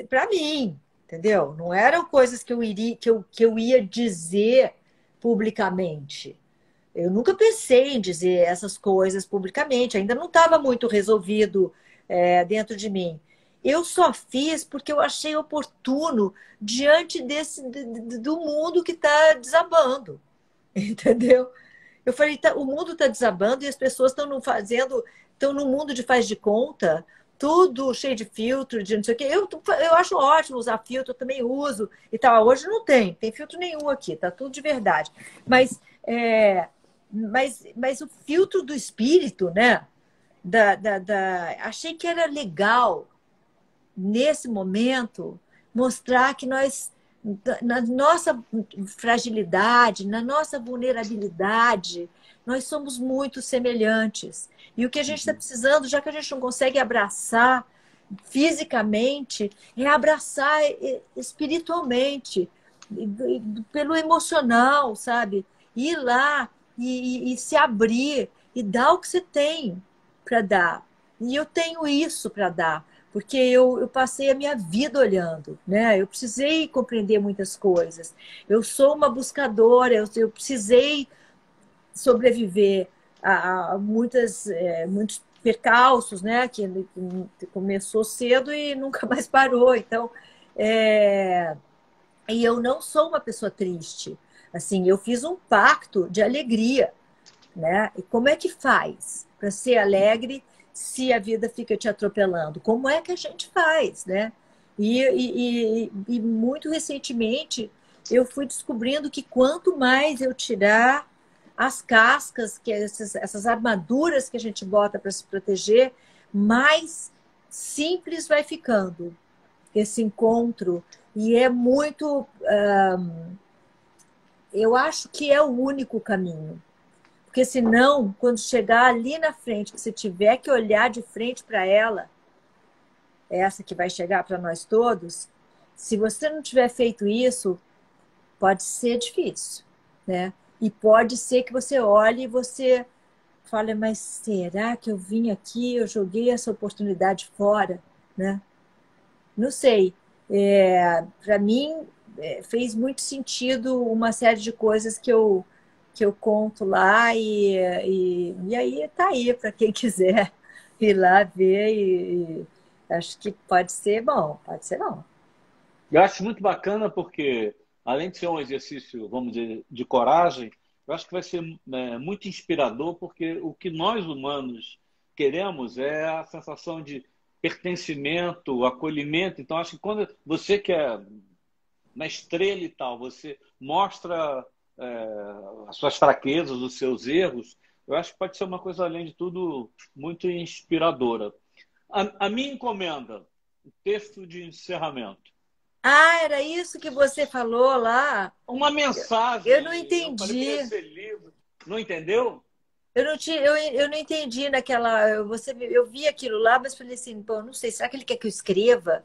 para mim, entendeu? Não eram coisas que eu ia dizer publicamente. Eu nunca pensei em dizer essas coisas publicamente, ainda não estava muito resolvido dentro de mim. Eu só fiz porque eu achei oportuno diante do mundo que está desabando, entendeu? Eu falei, o mundo está desabando e as pessoas estão num mundo de faz de conta, tudo cheio de filtro, de não sei o quê. Eu acho ótimo usar filtro, eu também uso e tal. Hoje não tem filtro nenhum aqui, tá tudo de verdade. Mas, mas o filtro do espírito, né? Achei que era legal nesse momento, mostrar que nós, na nossa fragilidade, na nossa vulnerabilidade, nós somos muito semelhantes. E o que a gente está precisando, já que a gente não consegue abraçar fisicamente, é abraçar espiritualmente, pelo emocional, sabe? Ir lá e se abrir e dar o que você tem para dar. E eu tenho isso para dar porque eu passei a minha vida olhando, né? Eu precisei compreender muitas coisas. Eu sou uma buscadora, eu precisei sobreviver a muitos percalços, né? Que começou cedo e nunca mais parou. Então, é... e eu não sou uma pessoa triste. Assim, eu fiz um pacto de alegria, né? E como é que faz para ser alegre se a vida fica te atropelando? Como é que a gente faz, né? E muito recentemente eu fui descobrindo que quanto mais eu tirar as cascas, que essas armaduras que a gente bota para se proteger, mais simples vai ficando esse encontro. E é muito eu acho que é o único caminho. Porque senão, quando chegar ali na frente, que você tiver que olhar de frente para ela, essa que vai chegar para nós todos, se você não tiver feito isso, pode ser difícil, né? E pode ser que você olhe e você fale, mas será que eu vim aqui, eu joguei essa oportunidade fora, né? Não sei. Para mim, fez muito sentido uma série de coisas que eu conto lá e aí tá aí para quem quiser ir lá ver e acho que pode ser bom, pode ser bom. Eu acho muito bacana porque, além de ser um exercício, vamos dizer, de coragem, eu acho que vai ser muito inspirador, porque o que nós humanos queremos é a sensação de pertencimento, acolhimento. Então, acho que quando você que é na estrela e tal, você mostra as suas fraquezas, os seus erros, eu acho que pode ser uma coisa, além de tudo, muito inspiradora. A minha encomenda, o texto de encerramento. Ah, era isso que você falou lá? Uma Eu não mensagem, eu falei, poderia entendi. ser livro. Não entendeu? Eu não entendi naquela. Eu vi aquilo lá, mas falei assim, pô, não sei, será que ele quer que eu escreva?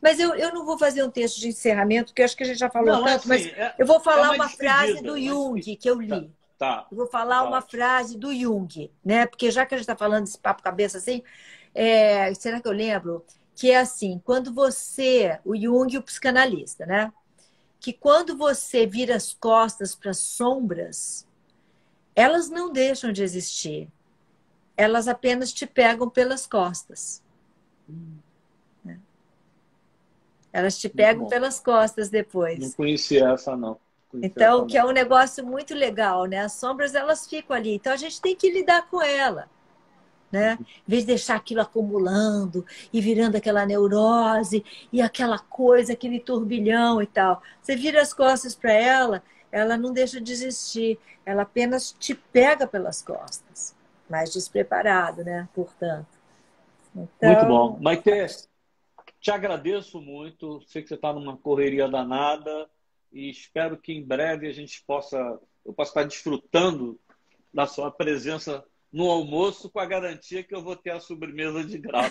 Mas eu não vou fazer um texto de encerramento, porque eu acho que a gente já falou Não, é tanto, mas assim, eu vou é falar uma uma frase do despedida. Jung que eu Tá, li. tá, Eu vou falar tá uma ótimo. frase do Jung, né? Porque já que a gente está falando desse papo cabeça assim, será que eu lembro? Que é assim, quando você, o Jung, o psicanalista, né? Que quando você vira as costas para as sombras, elas não deixam de existir. Elas apenas te pegam pelas costas. Elas te Muito pegam bom. pelas costas Não depois. conhecia essa, não. Não conhecia Então, essa, que é não. um negócio muito legal, né? As sombras, elas ficam ali. Então, a gente tem que lidar com ela, né? Em vez de deixar aquilo acumulando e virando aquela neurose e aquela coisa, aquele turbilhão e tal. Você vira as costas para ela, ela não deixa de existir. Ela apenas te pega pelas costas. Mais despreparado, né? Portanto. Muito bom. Então, Maite, te agradeço muito. Sei que você está numa correria danada e espero que em breve eu possa estar desfrutando da sua presença no almoço com a garantia que eu vou ter a sobremesa de graça.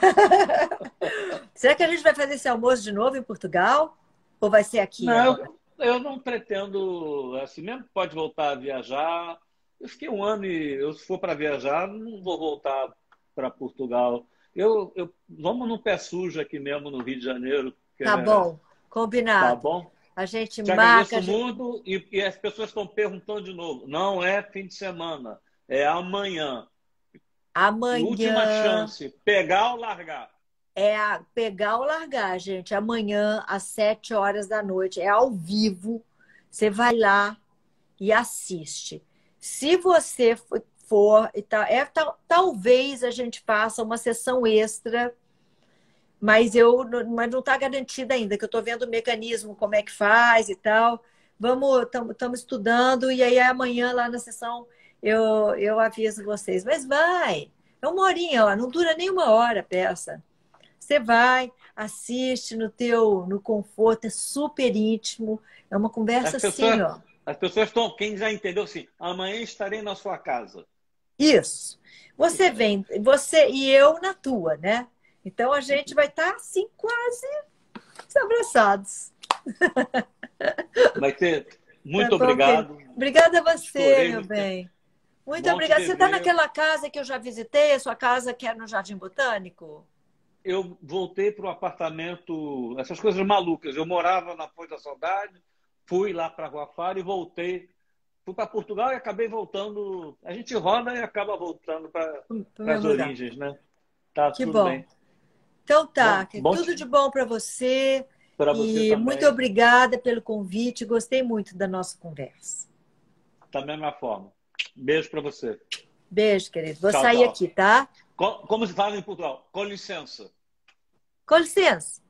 será que a gente vai fazer esse almoço de novo em Portugal? Ou vai ser aqui agora? Não, eu não pretendo, assim, mesmo que pode voltar a viajar. Eu fiquei um ano e se for para viajar, não vou voltar para Portugal. Vamos no pé sujo aqui mesmo no Rio de Janeiro, Tá bom, tá combinado. bom? A gente Te marca. agradeço muito e as pessoas estão perguntando de novo. Não é fim de semana, é amanhã. Última Amanhã chance, pegar ou largar. pegar ou largar, gente. Amanhã, às 7 horas da noite, é ao vivo. Você vai lá e assiste. Se você for, e talvez a gente faça uma sessão extra, mas não está garantida ainda, que eu estou vendo o mecanismo, como é que faz e tal. Estamos estudando, e aí amanhã lá na sessão eu aviso vocês. Mas vai, é uma horinha, ó, não dura nem uma hora a peça. Você vai, assiste no conforto, é super íntimo, é uma As conversa assim, pessoas, ó. as pessoas estão, quem já entendeu assim, amanhã estarei na sua casa. Isso. Você Isso mesmo. vem, você e eu na tua, né? Então a gente vai estar assim, quase abraçados. Vai ter. Tá Muito bom, querido? obrigado. Obrigada a você, Estourei meu muito tempo. bem. Muito Bom te obrigada. Você está rever. naquela casa que eu já visitei, a sua casa que é no Jardim Botânico? Eu voltei para o apartamento, essas coisas malucas. Eu morava na Foz da Saudade, fui lá para Rua Faro e voltei. Fui para Portugal e acabei voltando. A gente roda e acaba voltando para Para o as mesmo lugar. origens, né? Tá Que tudo bom. bem. Então tá, Bom, querido. Tudo de bom para você para você e muito também, obrigada pelo convite. Gostei muito da nossa conversa. da mesma forma. Beijo para você. Beijo, querido. Vou Tchau, sair tchau. aqui, tá? Como se fala em Portugal? Com licença. Com licença.